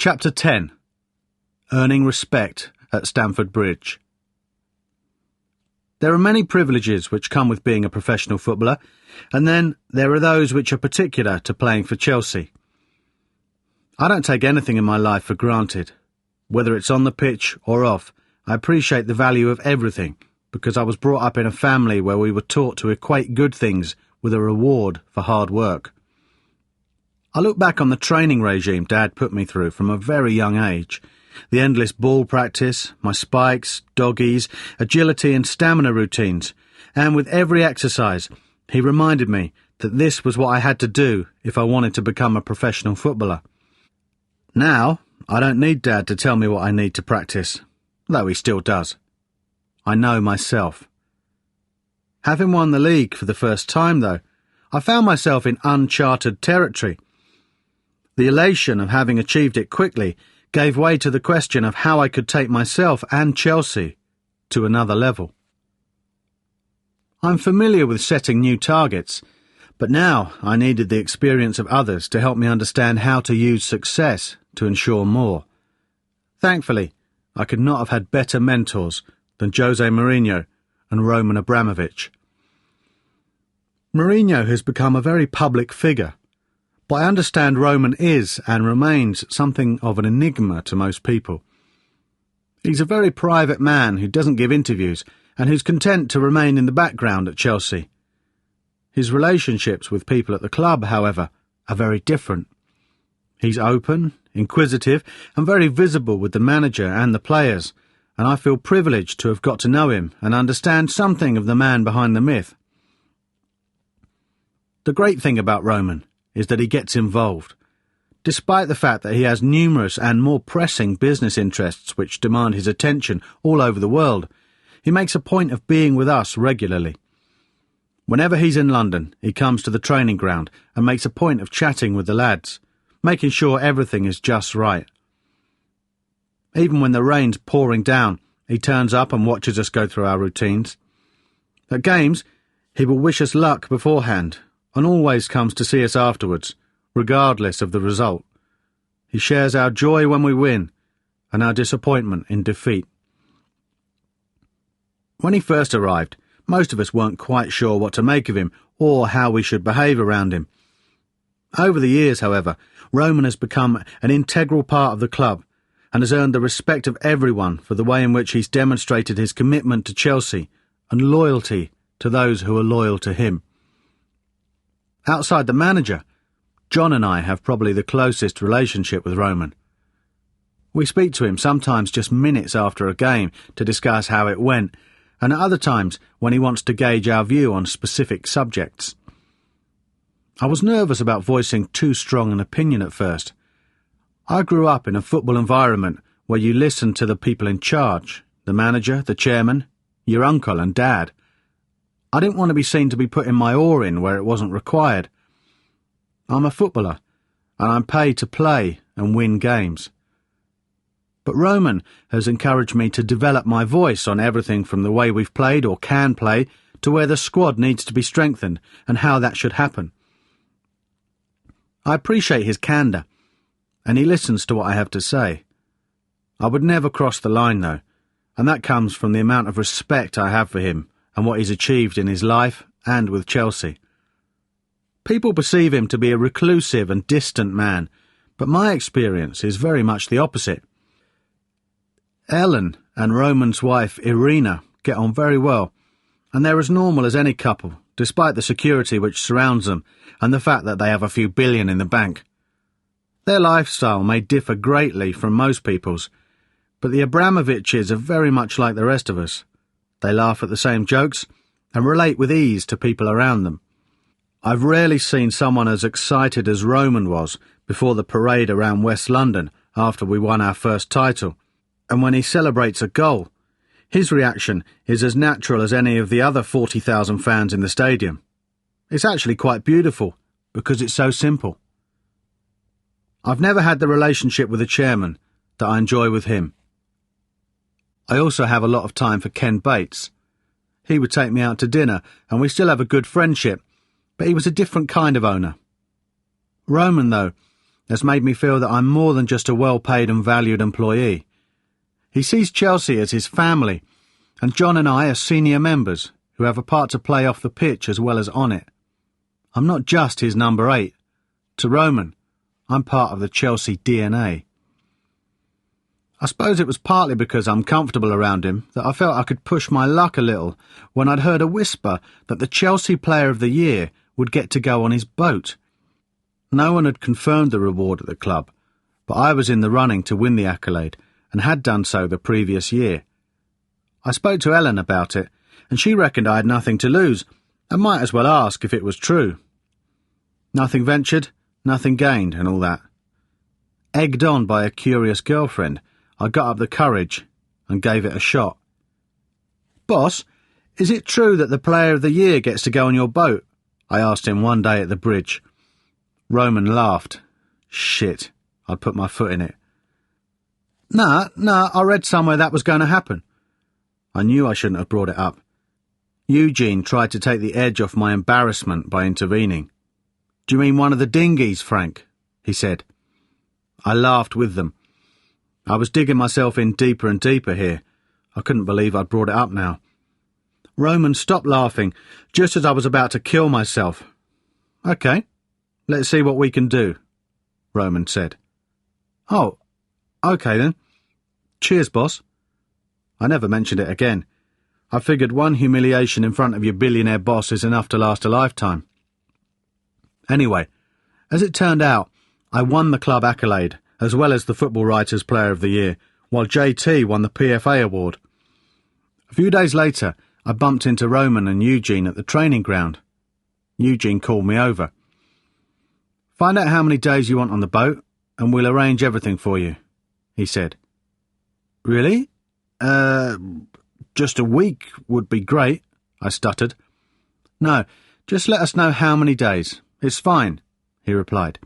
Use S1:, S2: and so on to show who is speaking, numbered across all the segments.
S1: Chapter 10. Earning Respect at Stamford Bridge. There are many privileges which come with being a professional footballer, and then there are those which are particular to playing for Chelsea. I don't take anything in my life for granted. Whether it's on the pitch or off, I appreciate the value of everything, because I was brought up in a family where we were taught to equate good things with a reward for hard work. I look back on the training regime Dad put me through from a very young age. The endless ball practice, my spikes, doggies, agility and stamina routines, and with every exercise, he reminded me that this was what I had to do if I wanted to become a professional footballer. Now, I don't need Dad to tell me what I need to practice, though he still does. I know myself. Having won the league for the first time, though, I found myself in uncharted territory. The elation of having achieved it quickly gave way to the question of how I could take myself and Chelsea to another level. I'm familiar with setting new targets, but now I needed the experience of others to help me understand how to use success to ensure more. Thankfully, I could not have had better mentors than Jose Mourinho and Roman Abramovich. Mourinho has become a very public figure, but I understand Roman is and remains something of an enigma to most people. He's a very private man who doesn't give interviews and who's content to remain in the background at Chelsea. His relationships with people at the club, however, are very different. He's open, inquisitive, and very visible with the manager and the players, and I feel privileged to have got to know him and understand something of the man behind the myth. The great thing about Roman is that he gets involved. Despite the fact that he has numerous and more pressing business interests which demand his attention all over the world, he makes a point of being with us regularly. Whenever he's in London, he comes to the training ground and makes a point of chatting with the lads, making sure everything is just right. Even when the rain's pouring down, he turns up and watches us go through our routines. At games, he will wish us luck beforehand, and always comes to see us afterwards, regardless of the result. He shares our joy when we win, and our disappointment in defeat. When he first arrived, most of us weren't quite sure what to make of him, or how we should behave around him. Over the years, however, Roman has become an integral part of the club, and has earned the respect of everyone for the way in which he's demonstrated his commitment to Chelsea, and loyalty to those who are loyal to him. Outside the manager, John and I have probably the closest relationship with Roman. We speak to him sometimes just minutes after a game to discuss how it went, and at other times when he wants to gauge our view on specific subjects. I was nervous about voicing too strong an opinion at first. I grew up in a football environment where you listen to the people in charge, the manager, the chairman, your uncle and dad. I didn't want to be seen to be putting my oar in where it wasn't required. I'm a footballer, and I'm paid to play and win games. But Roman has encouraged me to develop my voice on everything from the way we've played or can play to where the squad needs to be strengthened and how that should happen. I appreciate his candour, and he listens to what I have to say. I would never cross the line, though, and that comes from the amount of respect I have for him and what he's achieved in his life and with Chelsea. People perceive him to be a reclusive and distant man, but my experience is very much the opposite. Ellen and Roman's wife Irina get on very well, and they're as normal as any couple, despite the security which surrounds them and the fact that they have a few billion in the bank. Their lifestyle may differ greatly from most people's, but the Abramoviches are very much like the rest of us. They laugh at the same jokes and relate with ease to people around them. I've rarely seen someone as excited as Roman was before the parade around West London after we won our first title, and when he celebrates a goal, his reaction is as natural as any of the other 40,000 fans in the stadium. It's actually quite beautiful, because it's so simple. I've never had the relationship with the chairman that I enjoy with him. I also have a lot of time for Ken Bates. He would take me out to dinner, and we still have a good friendship, but he was a different kind of owner. Roman, though, has made me feel that I'm more than just a well-paid and valued employee. He sees Chelsea as his family, and John and I are senior members who have a part to play off the pitch as well as on it. I'm not just his number 8. To Roman, I'm part of the Chelsea DNA. I suppose it was partly because I'm comfortable around him that I felt I could push my luck a little when I'd heard a whisper that the Chelsea Player of the Year would get to go on his boat. No one had confirmed the reward at the club, but I was in the running to win the accolade and had done so the previous year. I spoke to Ellen about it, and she reckoned I had nothing to lose and might as well ask if it was true. Nothing ventured, nothing gained, and all that. Egged on by a curious girlfriend, I got up the courage and gave it a shot. "Boss, is it true that the Player of the Year gets to go on your boat?" I asked him one day at the bridge. Roman laughed. Shit, I'd put my foot in it. Nah, I read somewhere that was going to happen. I knew I shouldn't have brought it up. Eugene tried to take the edge off my embarrassment by intervening. "Do you mean one of the dinghies, Frank?" he said. I laughed with them. I was digging myself in deeper and deeper here. I couldn't believe I'd brought it up now. Roman stopped laughing just as I was about to kill myself. "Okay, let's see what we can do," Roman said. "Oh, okay then. Cheers, boss." I never mentioned it again. I figured one humiliation in front of your billionaire boss is enough to last a lifetime. Anyway, as it turned out, I won the club accolade, as well as the Football Writers' Player of the Year, while JT won the PFA award. A few days later, I bumped into Roman and Eugene at the training ground. Eugene called me over. "Find out how many days you want on the boat, and we'll arrange everything for you," he said. "Really? Just a week would be great," I stuttered. "No, just let us know how many days. It's fine," he replied.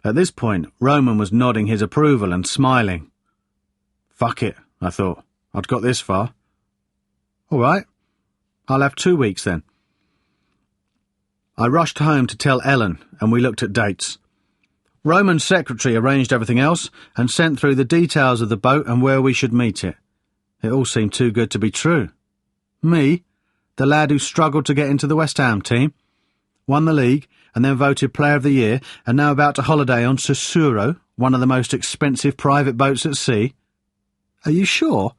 S1: At this point, Roman was nodding his approval and smiling. Fuck it, I thought. I'd got this far. "All right, I'll have 2 weeks then." I rushed home to tell Ellen, and we looked at dates. Roman's secretary arranged everything else and sent through the details of the boat and where we should meet it. It all seemed too good to be true. Me, the lad who struggled to get into the West Ham team, won the league and then voted Player of the Year, and now about to holiday on Susuro, one of the most expensive private boats at sea. Are you sure?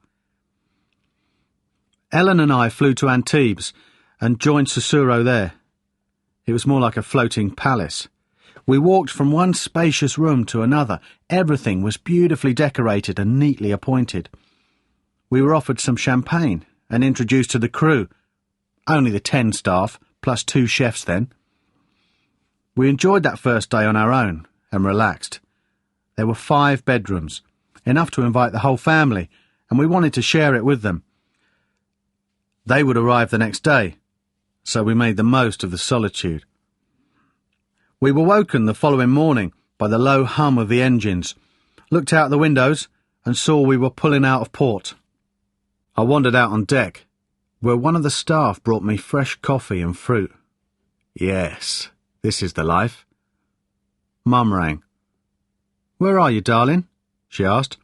S1: Ellen and I flew to Antibes and joined Susuro there. It was more like a floating palace. We walked from one spacious room to another. Everything was beautifully decorated and neatly appointed. We were offered some champagne and introduced to the crew. Only the 10 staff, plus 2 chefs then. We enjoyed that first day on our own and relaxed. There were 5 bedrooms, enough to invite the whole family, and we wanted to share it with them. They would arrive the next day, so we made the most of the solitude. We were woken the following morning by the low hum of the engines, looked out the windows and saw we were pulling out of port. I wandered out on deck, where one of the staff brought me fresh coffee and fruit. Yes, this is the life. Mum rang. "Where are you, darling?" she asked.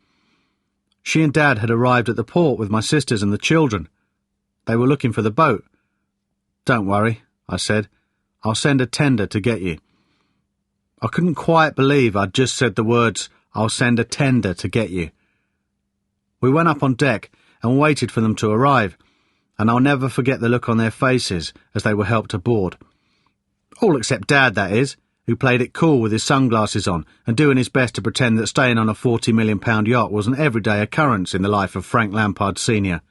S1: She and Dad had arrived at the port with my sisters and the children. They were looking for the boat. "Don't worry," I said. "I'll send a tender to get you." I couldn't quite believe I'd just said the words, "I'll send a tender to get you." We went up on deck and waited for them to arrive, and I'll never forget the look on their faces as they were helped aboard. All except Dad, that is, who played it cool with his sunglasses on and doing his best to pretend that staying on a £40 million yacht was an everyday occurrence in the life of Frank Lampard Sr.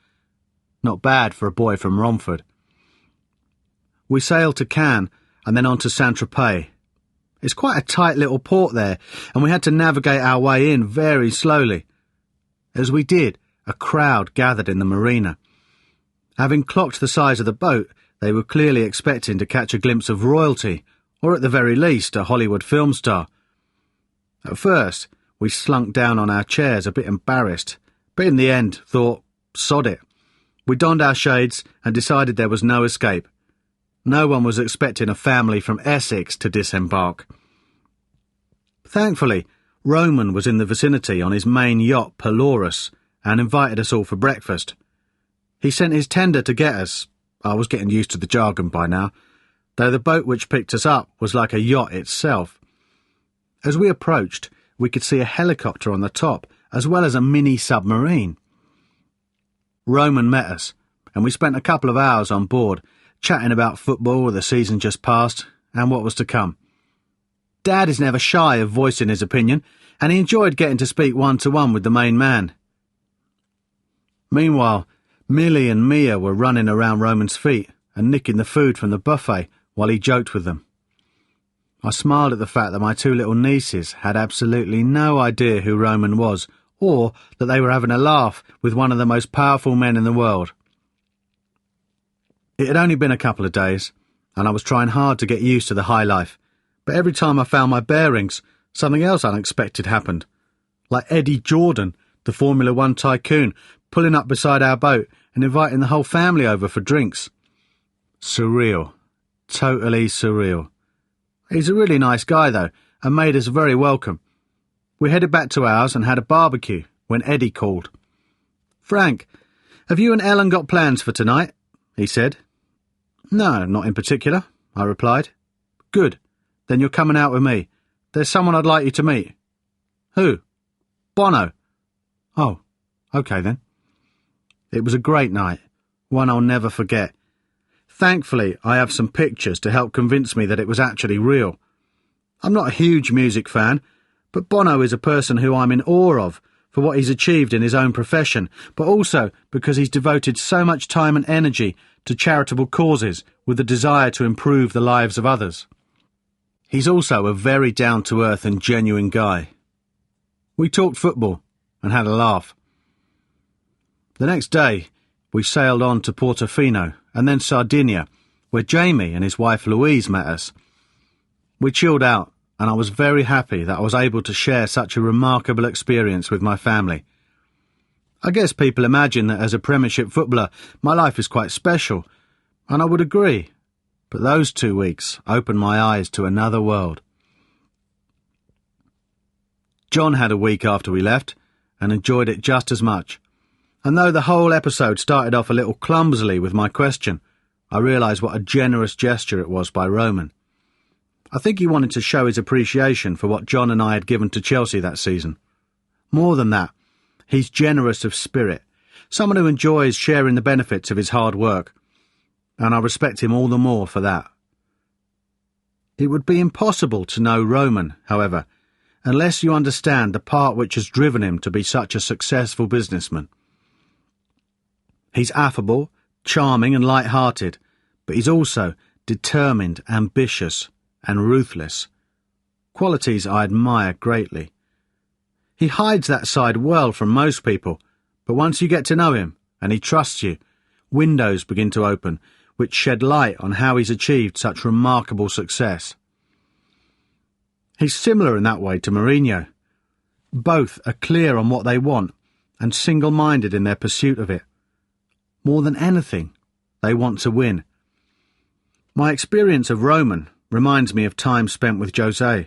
S1: Not bad for a boy from Romford. We sailed to Cannes and then on to Saint-Tropez. It's quite a tight little port there, and we had to navigate our way in very slowly. As we did, a crowd gathered in the marina. Having clocked the size of the boat, they were clearly expecting to catch a glimpse of royalty, or at the very least a Hollywood film star. At first, we slunk down on our chairs a bit embarrassed, but in the end thought, sod it. We donned our shades and decided there was no escape. No one was expecting a family from Essex to disembark. Thankfully, Roman was in the vicinity on his main yacht Pelorus and invited us all for breakfast. He sent his tender to get us. I was getting used to the jargon by now, though the boat which picked us up was like a yacht itself. As we approached, we could see a helicopter on the top, as well as a mini-submarine. Roman met us, and we spent a couple of hours on board, chatting about football, the season just past, and what was to come. Dad is never shy of voicing his opinion, and he enjoyed getting to speak one-to-one with the main man. Meanwhile, Millie and Mia were running around Roman's feet and nicking the food from the buffet while he joked with them. I smiled at the fact that my two little nieces had absolutely no idea who Roman was, or that they were having a laugh with one of the most powerful men in the world. It had only been a couple of days, and I was trying hard to get used to the high life, but every time I found my bearings, something else unexpected happened. Like Eddie Jordan, the Formula One tycoon, pulling up beside our boat and inviting the whole family over for drinks. Surreal. Totally surreal. He's a really nice guy, though, and made us very welcome. We headed back to ours and had a barbecue when Eddie called. "Frank, have you and Ellen got plans for tonight?" he said. "No, not in particular," I replied. "Good. Then you're coming out with me. There's someone I'd like you to meet." "Who?" "Bono." "Oh, okay then." It was a great night, one I'll never forget. Thankfully, I have some pictures to help convince me that it was actually real. I'm not a huge music fan, but Bono is a person who I'm in awe of for what he's achieved in his own profession, but also because he's devoted so much time and energy to charitable causes with the desire to improve the lives of others. He's also a very down-to-earth and genuine guy. We talked football and had a laugh. The next day, we sailed on to Portofino and then Sardinia, where Jamie and his wife Louise met us. We chilled out, and I was very happy that I was able to share such a remarkable experience with my family. I guess people imagine that as a Premiership footballer, my life is quite special, and I would agree, but those 2 weeks opened my eyes to another world. John had a week after we left, and enjoyed it just as much. And though the whole episode started off a little clumsily with my question, I realised what a generous gesture it was by Roman. I think he wanted to show his appreciation for what John and I had given to Chelsea that season. More than that, he's generous of spirit, someone who enjoys sharing the benefits of his hard work, and I respect him all the more for that. It would be impossible to know Roman, however, unless you understand the part which has driven him to be such a successful businessman. He's affable, charming and light-hearted, but he's also determined, ambitious and ruthless. Qualities I admire greatly. He hides that side well from most people, but once you get to know him and he trusts you, windows begin to open which shed light on how he's achieved such remarkable success. He's similar in that way to Mourinho. Both are clear on what they want and single-minded in their pursuit of it. More than anything, they want to win. My experience of Roman reminds me of time spent with Jose.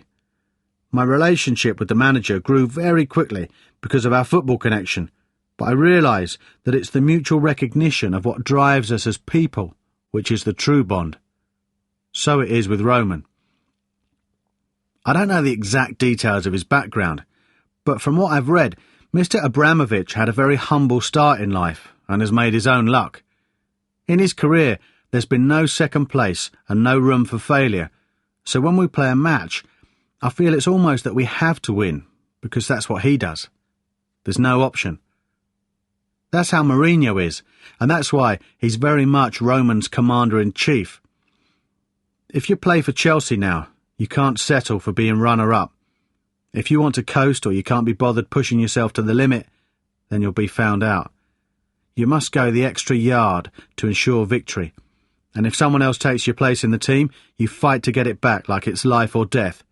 S1: My relationship with the manager grew very quickly because of our football connection, but I realise that it's the mutual recognition of what drives us as people which is the true bond. So it is with Roman. I don't know the exact details of his background, but from what I've read, Mr. Abramovich had a very humble start in life and has made his own luck. In his career, there's been no second place and no room for failure, so when we play a match, I feel it's almost that we have to win, because that's what he does. There's no option. That's how Mourinho is, and that's why he's very much Roman's commander-in-chief. If you play for Chelsea now, you can't settle for being runner-up. If you want to coast or you can't be bothered pushing yourself to the limit, then you'll be found out. You must go the extra yard to ensure victory, and if someone else takes your place in the team, you fight to get it back like it's life or death.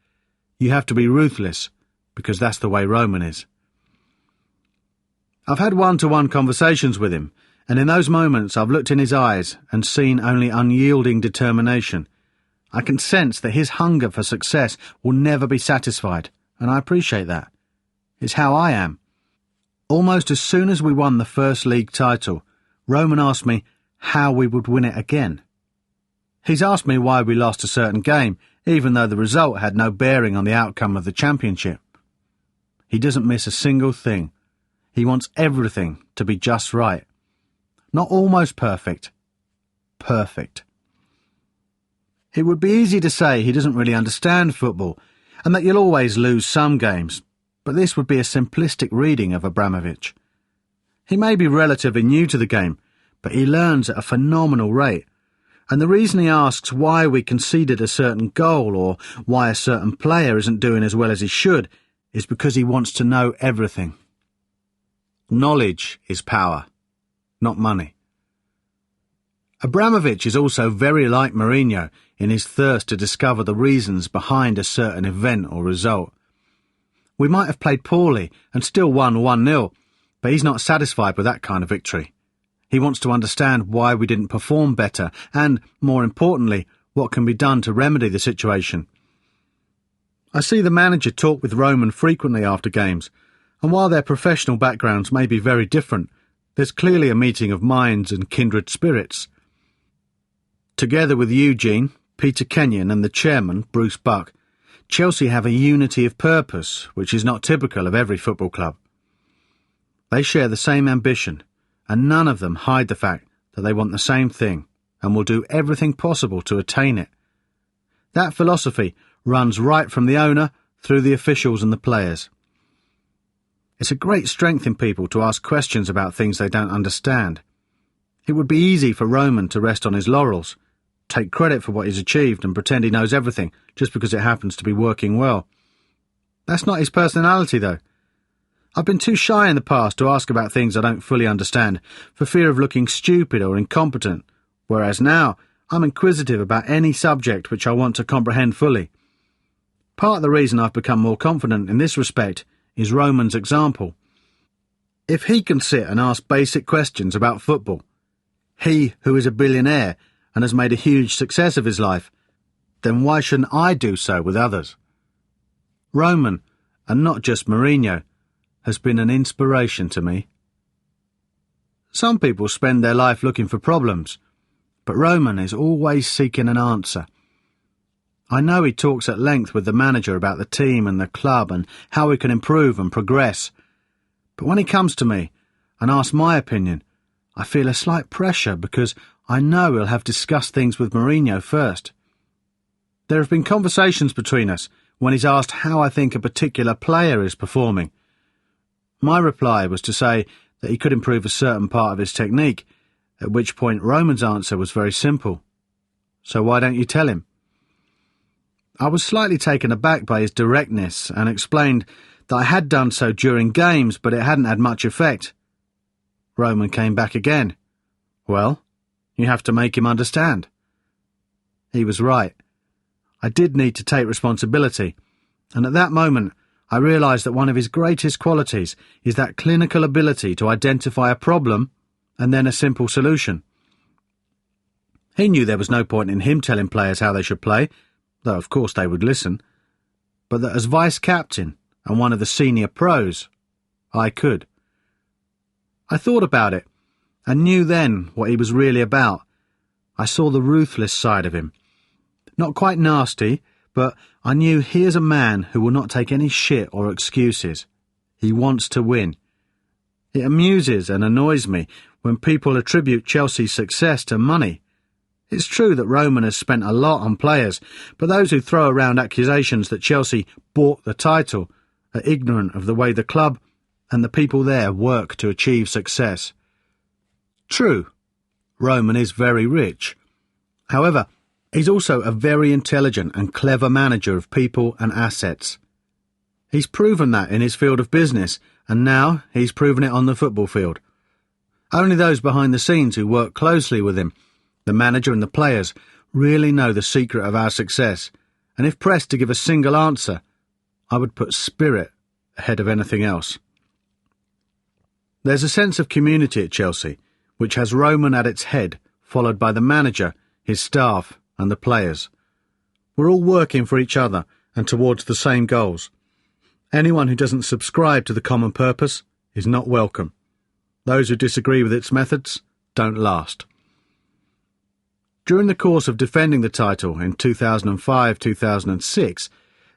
S1: You have to be ruthless, because that's the way Roman is. I've had one-to-one conversations with him, and in those moments I've looked in his eyes and seen only unyielding determination. I can sense that his hunger for success will never be satisfied, and I appreciate that. It's how I am. Almost as soon as we won the first league title, Roman asked me how we would win it again. He's asked me why we lost a certain game, even though the result had no bearing on the outcome of the championship. He doesn't miss a single thing. He wants everything to be just right. Not almost perfect. Perfect. It would be easy to say he doesn't really understand football, and that you'll always lose some games, but this would be a simplistic reading of Abramovich. He may be relatively new to the game, but he learns at a phenomenal rate, and the reason he asks why we conceded a certain goal or why a certain player isn't doing as well as he should is because he wants to know everything. Knowledge is power, not money. Abramovich is also very like Mourinho in his thirst to discover the reasons behind a certain event or result. We might have played poorly and still won 1-0, but he's not satisfied with that kind of victory. He wants to understand why we didn't perform better and, more importantly, what can be done to remedy the situation. I see the manager talk with Roman frequently after games, and while their professional backgrounds may be very different, there's clearly a meeting of minds and kindred spirits. Together with Eugene, Peter Kenyon and the chairman, Bruce Buck, Chelsea have a unity of purpose which is not typical of every football club. They share the same ambition, and none of them hide the fact that they want the same thing and will do everything possible to attain it. That philosophy runs right from the owner through the officials and the players. It's a great strength in people to ask questions about things they don't understand. It would be easy for Roman to rest on his laurels, take credit for what he's achieved and pretend he knows everything just because it happens to be working well. That's not his personality, though. I've been too shy in the past to ask about things I don't fully understand, for fear of looking stupid or incompetent, whereas now I'm inquisitive about any subject which I want to comprehend fully. Part of the reason I've become more confident in this respect is Roman's example. If he can sit and ask basic questions about football, he who is a billionaire and has made a huge success of his life, then why shouldn't I do so with others? Roman, and not just Mourinho, has been an inspiration to me. Some people spend their life looking for problems, but Roman is always seeking an answer. I know he talks at length with the manager about the team and the club and how we can improve and progress, but when he comes to me and asks my opinion, I feel a slight pressure because I know he'll have discussed things with Mourinho first. There have been conversations between us when he's asked how I think a particular player is performing. My reply was to say that he could improve a certain part of his technique, at which point Roman's answer was very simple. So why don't you tell him? I was slightly taken aback by his directness and explained that I had done so during games, but it hadn't had much effect. Roman came back again. Well, you have to make him understand. He was right. I did need to take responsibility, and at that moment I realised that one of his greatest qualities is that clinical ability to identify a problem and then a simple solution. He knew there was no point in him telling players how they should play, though of course they would listen, but that as vice-captain and one of the senior pros, I could. I thought about it and knew then what he was really about. I saw the ruthless side of him. Not quite nasty, but I knew he is a man who will not take any shit or excuses. He wants to win. It amuses and annoys me when people attribute Chelsea's success to money. It's true that Roman has spent a lot on players, but those who throw around accusations that Chelsea bought the title are ignorant of the way the club and the people there work to achieve success. True, Roman is very rich. However, he's also a very intelligent and clever manager of people and assets. He's proven that in his field of business, and now he's proven it on the football field. Only those behind the scenes who work closely with him, the manager and the players, really know the secret of our success, and if pressed to give a single answer, I would put spirit ahead of anything else. There's a sense of community at Chelsea, which has Roman at its head, followed by the manager, his staff, and the players. We're all working for each other and towards the same goals. Anyone who doesn't subscribe to the common purpose is not welcome. Those who disagree with its methods don't last. During the course of defending the title in 2005-2006,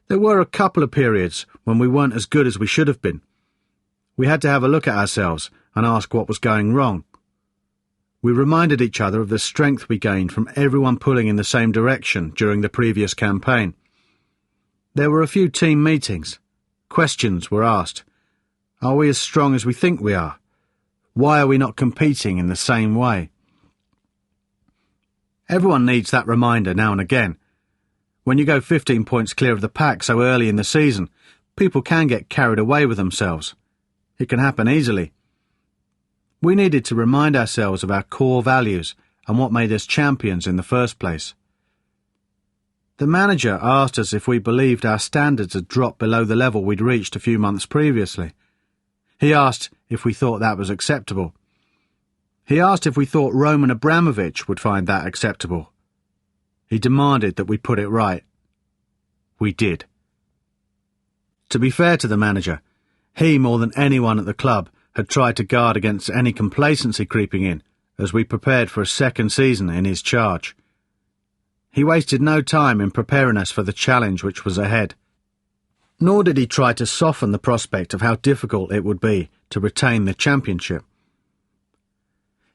S1: there were a couple of periods when we weren't as good as we should have been. We had to have a look at ourselves and ask what was going wrong. We reminded each other of the strength we gained from everyone pulling in the same direction during the previous campaign. There were a few team meetings. Questions were asked. Are we as strong as we think we are? Why are we not competing in the same way? Everyone needs that reminder now and again. When you go 15 points clear of the pack so early in the season, people can get carried away with themselves. It can happen easily. We needed to remind ourselves of our core values and what made us champions in the first place. The manager asked us if we believed our standards had dropped below the level we'd reached a few months previously. He asked if we thought that was acceptable. He asked if we thought Roman Abramovich would find that acceptable. He demanded that we put it right. We did. To be fair to the manager, he, more than anyone at the club, had tried to guard against any complacency creeping in as we prepared for a second season in his charge. He wasted no time in preparing us for the challenge which was ahead. Nor did he try to soften the prospect of how difficult it would be to retain the championship.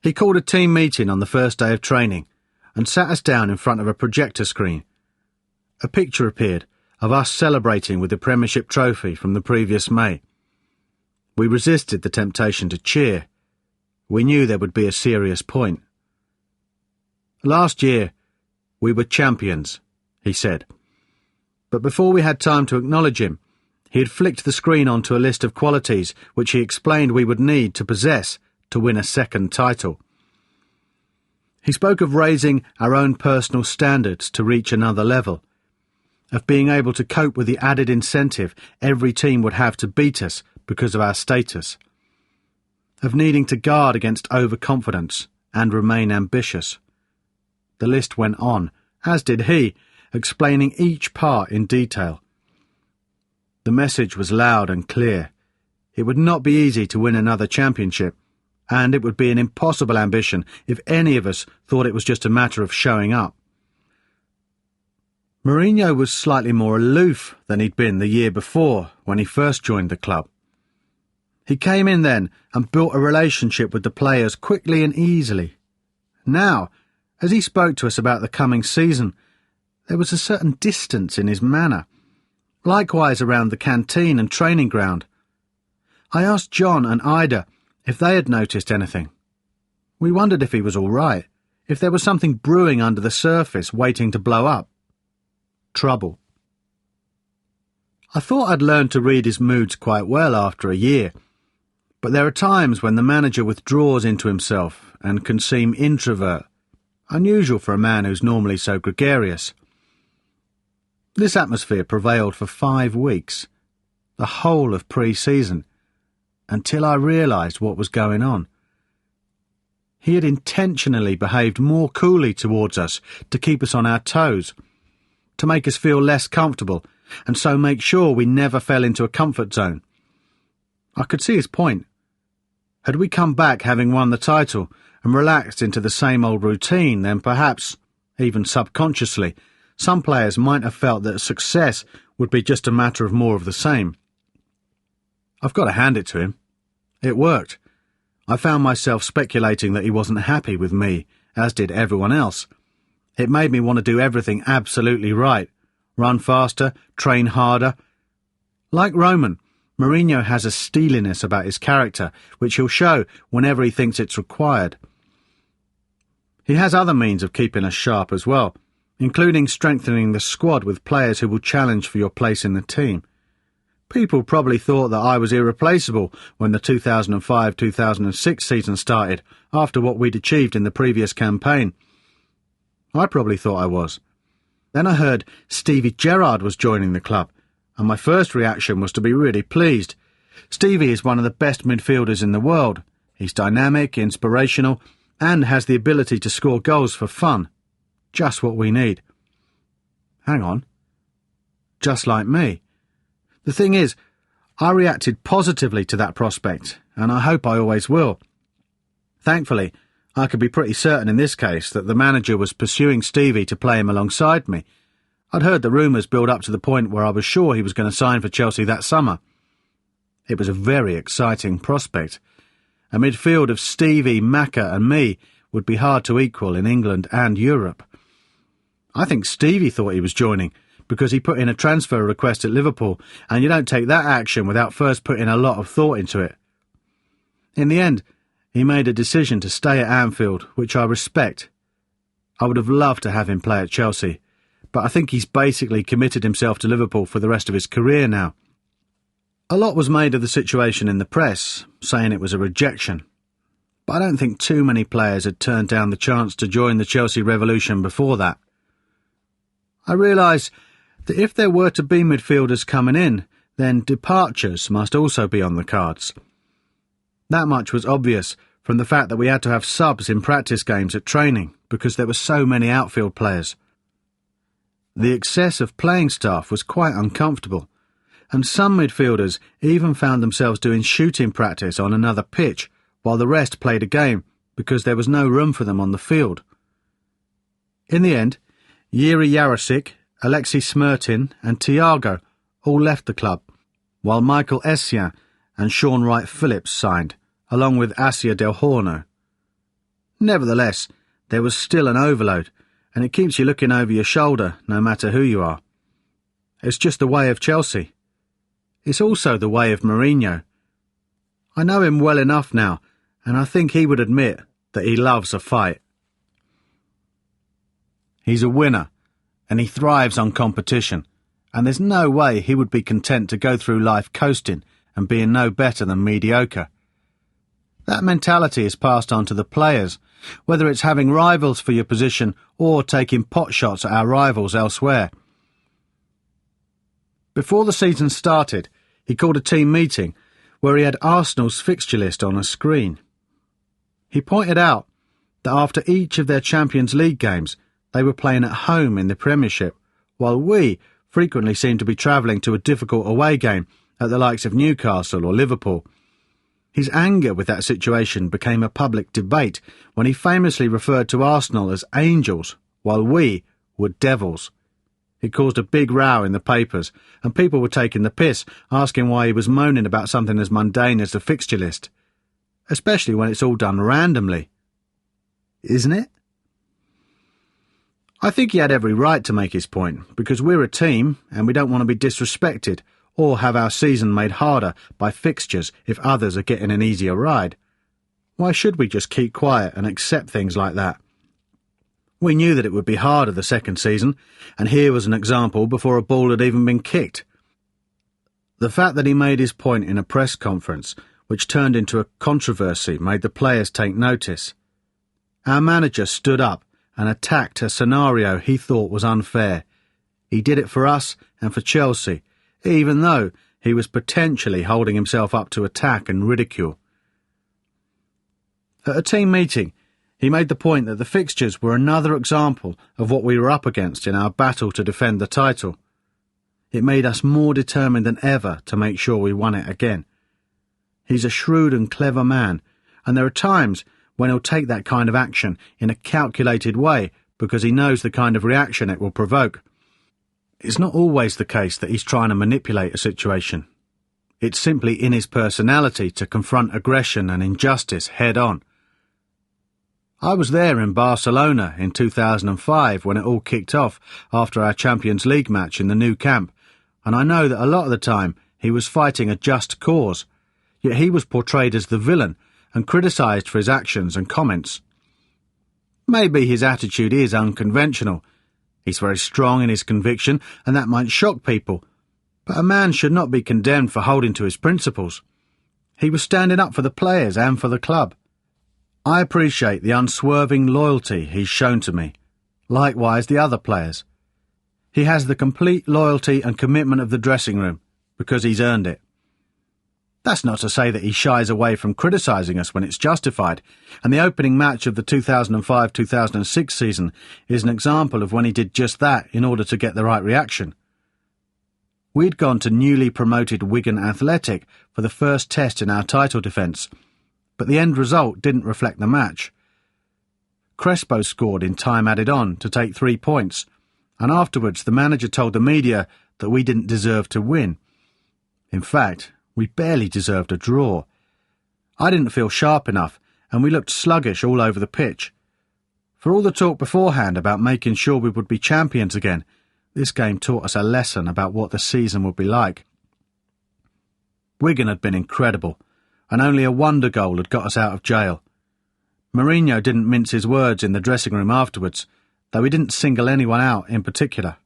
S1: He called a team meeting on the first day of training and sat us down in front of a projector screen. A picture appeared of us celebrating with the Premiership trophy from the previous May. We resisted the temptation to cheer. We knew there would be a serious point. Last year, we were champions, he said. But before we had time to acknowledge him, he had flicked the screen onto a list of qualities which he explained we would need to possess to win a second title. He spoke of raising our own personal standards to reach another level, of being able to cope with the added incentive every team would have to beat us because of our status, of needing to guard against overconfidence and remain ambitious. The list went on, as did he, explaining each part in detail. The message was loud and clear. It would not be easy to win another championship, and it would be an impossible ambition if any of us thought it was just a matter of showing up. Mourinho was slightly more aloof than he'd been the year before when he first joined the club. He came in then and built a relationship with the players quickly and easily. Now, as he spoke to us about the coming season, there was a certain distance in his manner. Likewise around the canteen and training ground. I asked John and Ida if they had noticed anything. We wondered if he was all right, if there was something brewing under the surface waiting to blow up. Trouble. I thought I'd learned to read his moods quite well after a year, but there are times when the manager withdraws into himself and can seem introvert, unusual for a man who's normally so gregarious. This atmosphere prevailed for 5 weeks, the whole of pre-season, until I realised what was going on. He had intentionally behaved more coolly towards us to keep us on our toes, to make us feel less comfortable, and so make sure we never fell into a comfort zone. I could see his point. Had we come back having won the title and relaxed into the same old routine, then perhaps, even subconsciously, some players might have felt that success would be just a matter of more of the same. I've got to hand it to him. It worked. I found myself speculating that he wasn't happy with me, as did everyone else. It made me want to do everything absolutely right. Run faster, train harder. Like Roman, Mourinho has a steeliness about his character, which he'll show whenever he thinks it's required. He has other means of keeping us sharp as well, including strengthening the squad with players who will challenge for your place in the team. People probably thought that I was irreplaceable when the 2005-2006 season started, after what we'd achieved in the previous campaign. I probably thought I was. Then I heard Stevie Gerrard was joining the club, and my first reaction was to be really pleased. Stevie is one of the best midfielders in the world. He's dynamic, inspirational, and has the ability to score goals for fun. Just what we need. Hang on. Just like me. The thing is, I reacted positively to that prospect, and I hope I always will. Thankfully, I could be pretty certain in this case that the manager was pursuing Stevie to play him alongside me. I'd heard the rumours build up to the point where I was sure he was going to sign for Chelsea that summer. It was a very exciting prospect. A midfield of Stevie, Macca and me would be hard to equal in England and Europe. I think Stevie thought he was joining because he put in a transfer request at Liverpool, and you don't take that action without first putting a lot of thought into it. In the end, he made a decision to stay at Anfield, which I respect. I would have loved to have him play at Chelsea, but I think he's basically committed himself to Liverpool for the rest of his career now. A lot was made of the situation in the press, saying it was a rejection, but I don't think too many players had turned down the chance to join the Chelsea revolution before that. I realised that if there were to be midfielders coming in, then departures must also be on the cards. That much was obvious from the fact that we had to have subs in practice games at training because there were so many outfield players. The excess of playing staff was quite uncomfortable, and some midfielders even found themselves doing shooting practice on another pitch while the rest played a game because there was no room for them on the field. In the end, Jiri Jarosik, Alexei Smirtin and Thiago all left the club, while Michael Essien and Sean Wright-Phillips signed, along with Asia Del Horno. Nevertheless, there was still an overload, and it keeps you looking over your shoulder no matter who you are. It's just the way of Chelsea. It's also the way of Mourinho. I know him well enough now, and I think he would admit that he loves a fight. He's a winner, and he thrives on competition, and there's no way he would be content to go through life coasting and being no better than mediocre. That mentality is passed on to the players, whether it's having rivals for your position or taking pot shots at our rivals elsewhere. Before the season started, he called a team meeting where he had Arsenal's fixture list on a screen. He pointed out that after each of their Champions League games, they were playing at home in the Premiership, while we frequently seemed to be travelling to a difficult away game at the likes of Newcastle or Liverpool. His anger with that situation became a public debate when he famously referred to Arsenal as angels, while we were devils. It caused a big row in the papers, and people were taking the piss, asking why he was moaning about something as mundane as the fixture list, especially when it's all done randomly. Isn't it? I think he had every right to make his point, because we're a team and we don't want to be disrespected or have our season made harder by fixtures if others are getting an easier ride. Why should we just keep quiet and accept things like that? We knew that it would be harder the second season, and here was an example before a ball had even been kicked. The fact that he made his point in a press conference, which turned into a controversy, made the players take notice. Our manager stood up and attacked a scenario he thought was unfair. He did it for us and for Chelsea, even though he was potentially holding himself up to attack and ridicule. At a team meeting, he made the point that the fixtures were another example of what we were up against in our battle to defend the title. It made us more determined than ever to make sure we won it again. He's a shrewd and clever man, and there are times when he'll take that kind of action in a calculated way because he knows the kind of reaction it will provoke. It's not always the case that he's trying to manipulate a situation. It's simply in his personality to confront aggression and injustice head on. I was there in Barcelona in 2005 when it all kicked off after our Champions League match in the new camp, and I know that a lot of the time he was fighting a just cause, yet he was portrayed as the villain and criticised for his actions and comments. Maybe his attitude is unconventional. He's very strong in his conviction, and that might shock people, but a man should not be condemned for holding to his principles. He was standing up for the players and for the club. I appreciate the unswerving loyalty he's shown to me, likewise the other players. He has the complete loyalty and commitment of the dressing room, because he's earned it. That's not to say that he shies away from criticising us when it's justified, and the opening match of the 2005-2006 season is an example of when he did just that in order to get the right reaction. We'd gone to newly promoted Wigan Athletic for the first test in our title defence, but the end result didn't reflect the match. Crespo scored in time added on to take 3 points, and afterwards the manager told the media that we didn't deserve to win. In fact, we barely deserved a draw. I didn't feel sharp enough, and we looked sluggish all over the pitch. For all the talk beforehand about making sure we would be champions again, this game taught us a lesson about what the season would be like. Wigan had been incredible, and only a wonder goal had got us out of jail. Mourinho didn't mince his words in the dressing room afterwards, though he didn't single anyone out in particular.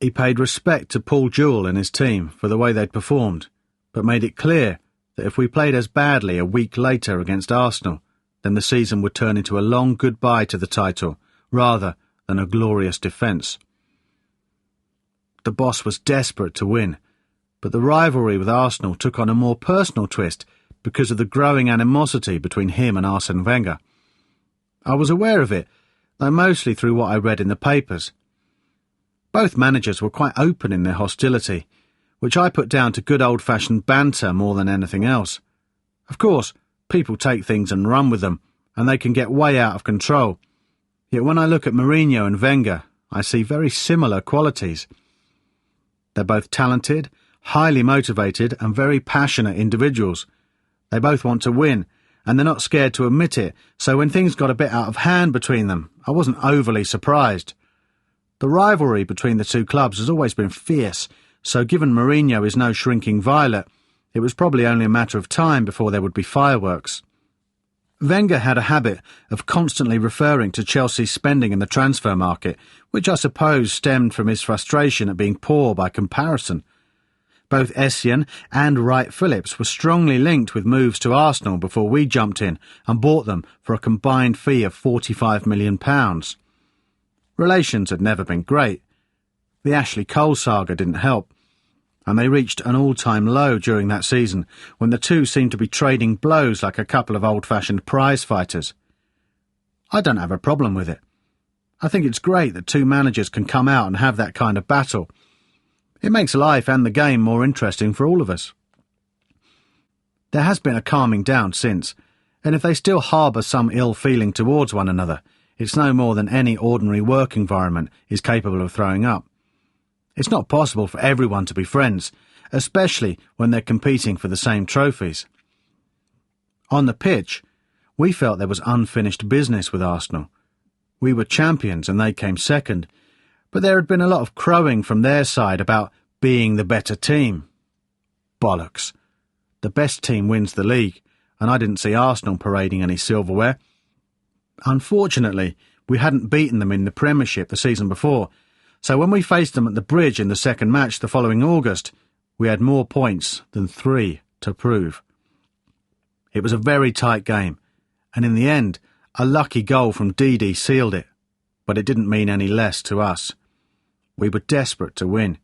S1: He paid respect to Paul Jewell and his team for the way they'd performed, but made it clear that if we played as badly a week later against Arsenal, then the season would turn into a long goodbye to the title, rather than a glorious defence. The boss was desperate to win, but the rivalry with Arsenal took on a more personal twist because of the growing animosity between him and Arsene Wenger. I was aware of it, though mostly through what I read in the papers. Both managers were quite open in their hostility, which I put down to good old-fashioned banter more than anything else. Of course, people take things and run with them, and they can get way out of control. Yet when I look at Mourinho and Wenger, I see very similar qualities. They're both talented, highly motivated, and very passionate individuals. They both want to win, and they're not scared to admit it, so when things got a bit out of hand between them, I wasn't overly surprised. The rivalry between the two clubs has always been fierce, so given Mourinho is no shrinking violet, it was probably only a matter of time before there would be fireworks. Wenger had a habit of constantly referring to Chelsea's spending in the transfer market, which I suppose stemmed from his frustration at being poor by comparison. Both Essien and Wright Phillips were strongly linked with moves to Arsenal before we jumped in and bought them for a combined fee of £45 million. Relations had never been great. The Ashley Cole saga didn't help, and they reached an all-time low during that season when the two seemed to be trading blows like a couple of old-fashioned prize fighters. I don't have a problem with it. I think it's great that two managers can come out and have that kind of battle. It makes life and the game more interesting for all of us. There has been a calming down since, and if they still harbour some ill feeling towards one another, it's no more than any ordinary work environment is capable of throwing up. It's not possible for everyone to be friends, especially when they're competing for the same trophies. On the pitch, we felt there was unfinished business with Arsenal. We were champions and they came second, but there had been a lot of crowing from their side about being the better team. Bollocks. The best team wins the league, and I didn't see Arsenal parading any silverware. Unfortunately, we hadn't beaten them in the Premiership the season before, so when we faced them at the Bridge in the second match the following August, we had more points than 3 to prove. It was a very tight game, and in the end, a lucky goal from Didi sealed it, but it didn't mean any less to us. We were desperate to win,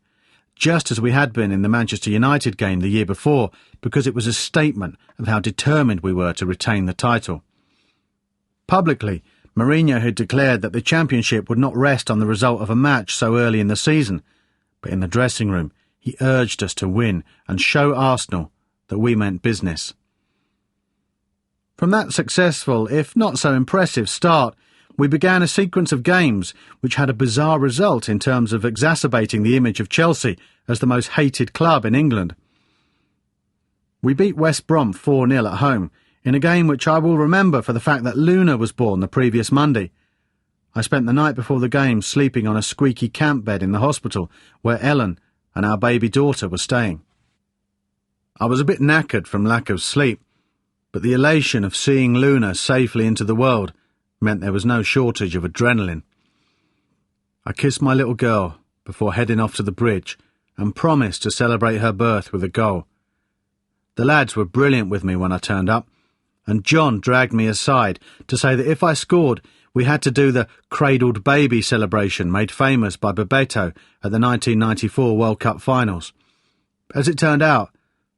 S1: just as we had been in the Manchester United game the year before, because it was a statement of how determined we were to retain the title. Publicly, Mourinho had declared that the championship would not rest on the result of a match so early in the season, but in the dressing room he urged us to win and show Arsenal that we meant business. From that successful, if not so impressive, start, we began a sequence of games which had a bizarre result in terms of exacerbating the image of Chelsea as the most hated club in England. We beat West Brom 4-0 at home, in a game which I will remember for the fact that Luna was born the previous Monday. I spent the night before the game sleeping on a squeaky camp bed in the hospital where Ellen and our baby daughter were staying. I was a bit knackered from lack of sleep, but the elation of seeing Luna safely into the world meant there was no shortage of adrenaline. I kissed my little girl before heading off to the Bridge and promised to celebrate her birth with a goal. The lads were brilliant with me when I turned up, and John dragged me aside to say that if I scored, we had to do the cradled baby celebration made famous by Bebeto at the 1994 World Cup finals. As it turned out,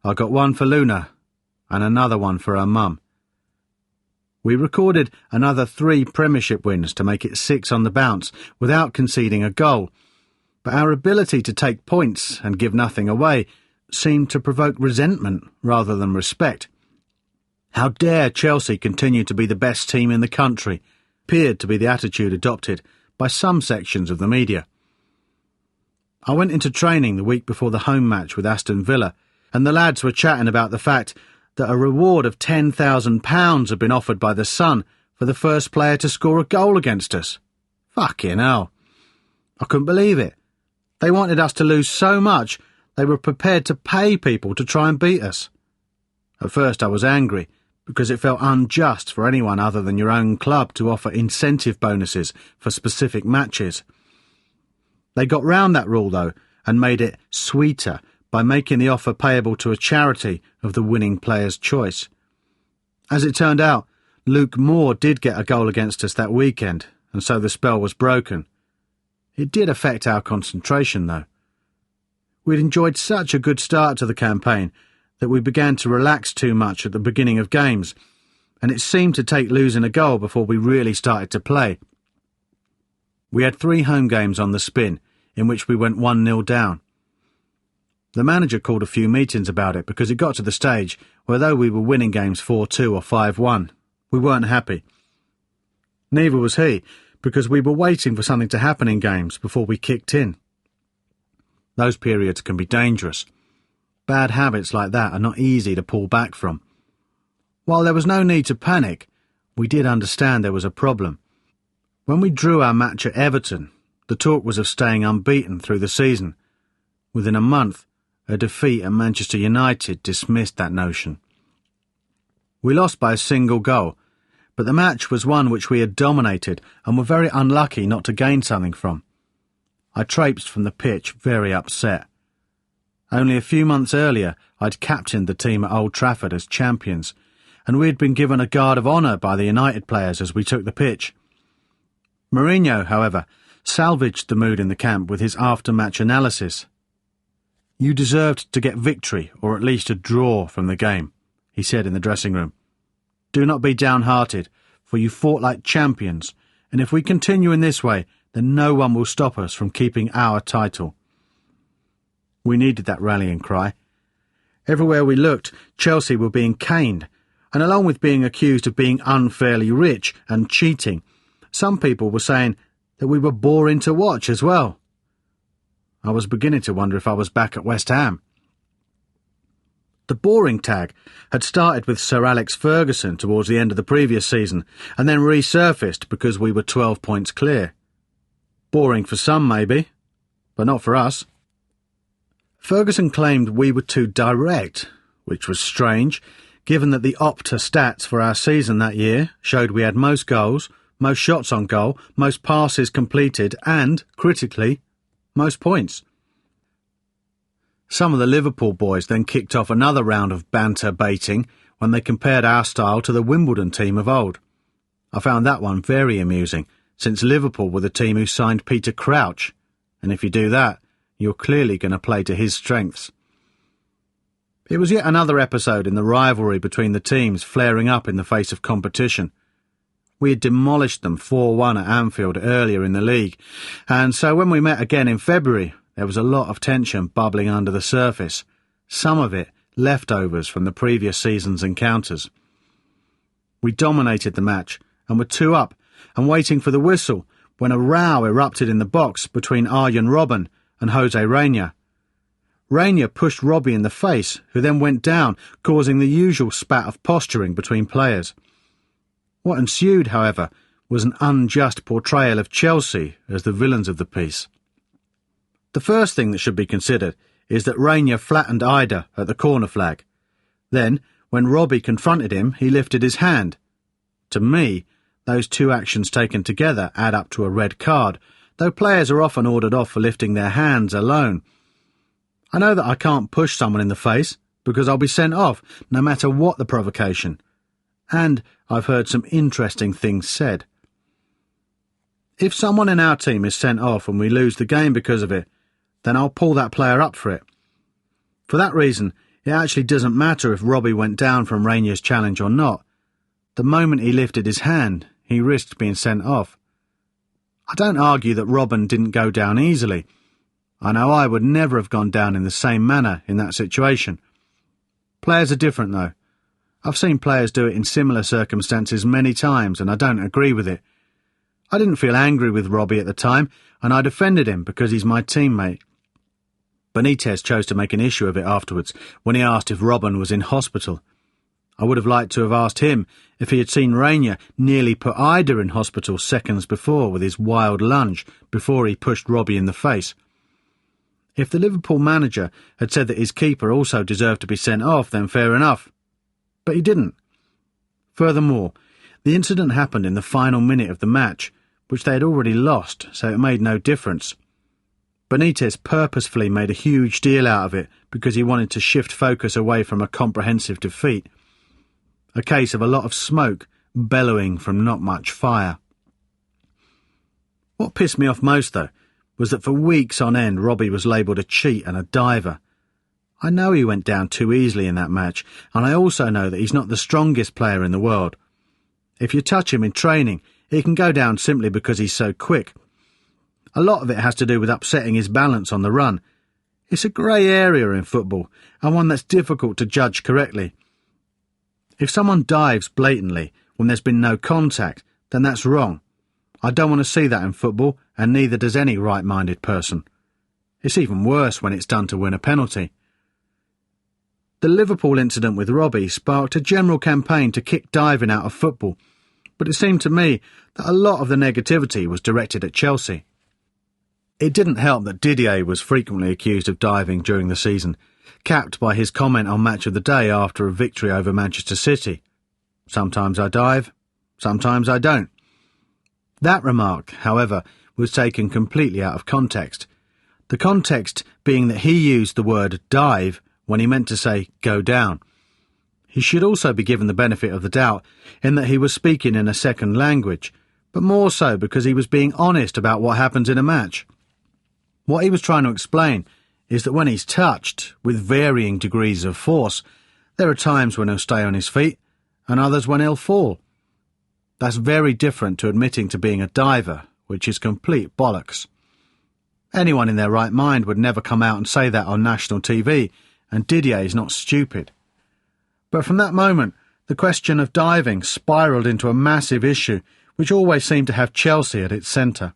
S1: I got one for Luna and another one for her mum. We recorded another 3 Premiership wins to make it 6 on the bounce without conceding a goal, but our ability to take points and give nothing away seemed to provoke resentment rather than respect. How dare Chelsea continue to be the best team in the country, appeared to be the attitude adopted by some sections of the media. I went into training the week before the home match with Aston Villa, and the lads were chatting about the fact that a reward of £10,000 had been offered by the Sun for the first player to score a goal against us. Fucking hell. I couldn't believe it. They wanted us to lose so much, they were prepared to pay people to try and beat us. At first I was angry, because it felt unjust for anyone other than your own club to offer incentive bonuses for specific matches. They got round that rule, though, and made it sweeter by making the offer payable to a charity of the winning player's choice. As it turned out, Luke Moore did get a goal against us that weekend, and so the spell was broken. It did affect our concentration, though. We'd enjoyed such a good start to the campaign that we began to relax too much at the beginning of games, and it seemed to take losing a goal before we really started to play. We had 3 home games on the spin, in which we went 1-0 down. The manager called a few meetings about it because it got to the stage where though we were winning games 4-2 or 5-1, we weren't happy. Neither was he, because we were waiting for something to happen in games before we kicked in. Those periods can be dangerous. Bad habits like that are not easy to pull back from. While there was no need to panic, we did understand there was a problem. When we drew our match at Everton, the talk was of staying unbeaten through the season. Within a month, a defeat at Manchester United dismissed that notion. We lost by a single goal, but the match was one which we had dominated and were very unlucky not to gain something from. I traipsed from the pitch very upset. Only a few months earlier, I'd captained the team at Old Trafford as champions, and we had been given a guard of honour by the United players as we took the pitch. Mourinho, however, salvaged the mood in the camp with his after-match analysis. "You deserved to get victory, or at least a draw from the game," he said in the dressing room. "Do not be downhearted, for you fought like champions, and if we continue in this way, then no one will stop us from keeping our title." We needed that rallying cry. Everywhere we looked, Chelsea were being caned, and along with being accused of being unfairly rich and cheating, some people were saying that we were boring to watch as well. I was beginning to wonder if I was back at West Ham. The boring tag had started with Sir Alex Ferguson towards the end of the previous season, and then resurfaced because we were 12 points clear. Boring for some, maybe, but not for us. Ferguson claimed we were too direct, which was strange, given that the Opta stats for our season that year showed we had most goals, most shots on goal, most passes completed and, critically, most points. Some of the Liverpool boys then kicked off another round of banter baiting when they compared our style to the Wimbledon team of old. I found that one very amusing, since Liverpool were the team who signed Peter Crouch, and if you do that, you're clearly going to play to his strengths. It was yet another episode in the rivalry between the teams flaring up in the face of competition. We had demolished them 4-1 at Anfield earlier in the league, and so when we met again in February, there was a lot of tension bubbling under the surface, some of it leftovers from the previous season's encounters. We dominated the match and were 2 up and waiting for the whistle when a row erupted in the box between Arjen Robben and Jose Reina. Reina pushed Robbie in the face, who then went down, causing the usual spat of posturing between players. What ensued, however, was an unjust portrayal of Chelsea as the villains of the piece. The first thing that should be considered is that Reina flattened Ida at the corner flag. Then, when Robbie confronted him, he lifted his hand. To me, those 2 actions taken together add up to a red card, though players are often ordered off for lifting their hands alone. I know that I can't push someone in the face, because I'll be sent off, no matter what the provocation. And I've heard some interesting things said. If someone in our team is sent off and we lose the game because of it, then I'll pull that player up for it. For that reason, it actually doesn't matter if Robbie went down from Reina's challenge or not. The moment he lifted his hand, he risked being sent off. I don't argue that Robben didn't go down easily, I know I would never have gone down in the same manner in that situation. Players are different, though. I've seen players do it in similar circumstances many times, and I don't agree with it. I didn't feel angry with Robbie at the time, and I defended him because he's my teammate. Benitez chose to make an issue of it afterwards when he asked if Robben was in hospital. I would have liked to have asked him if he had seen Rainier nearly put Ida in hospital seconds before with his wild lunge before he pushed Robbie in the face. If the Liverpool manager had said that his keeper also deserved to be sent off, then fair enough. But he didn't. Furthermore, the incident happened in the final minute of the match, which they had already lost, so it made no difference. Benitez purposefully made a huge deal out of it because he wanted to shift focus away from a comprehensive defeat. A case of a lot of smoke bellowing from not much fire. What pissed me off most, though, was that for weeks on end Robbie was labelled a cheat and a diver. I know he went down too easily in that match, and I also know that he's not the strongest player in the world. If you touch him in training, he can go down simply because he's so quick. A lot of it has to do with upsetting his balance on the run. It's a grey area in football, and one that's difficult to judge correctly. If someone dives blatantly when there's been no contact, then that's wrong. I don't want to see that in football, and neither does any right-minded person. It's even worse when it's done to win a penalty. The Liverpool incident with Robbie sparked a general campaign to kick diving out of football, but it seemed to me that a lot of the negativity was directed at Chelsea. It didn't help that Didier was frequently accused of diving during the season, capped by his comment on Match of the Day after a victory over Manchester City. Sometimes I dive, sometimes I don't. That remark, however, was taken completely out of context. The context being that he used the word dive when he meant to say go down. He should also be given the benefit of the doubt in that he was speaking in a second language, but more so because he was being honest about what happens in a match. What he was trying to explain is that when he's touched, with varying degrees of force, there are times when he'll stay on his feet and others when he'll fall. That's very different to admitting to being a diver, which is complete bollocks. Anyone in their right mind would never come out and say that on national TV, and Didier is not stupid. But from that moment, the question of diving spiralled into a massive issue which always seemed to have Chelsea at its centre.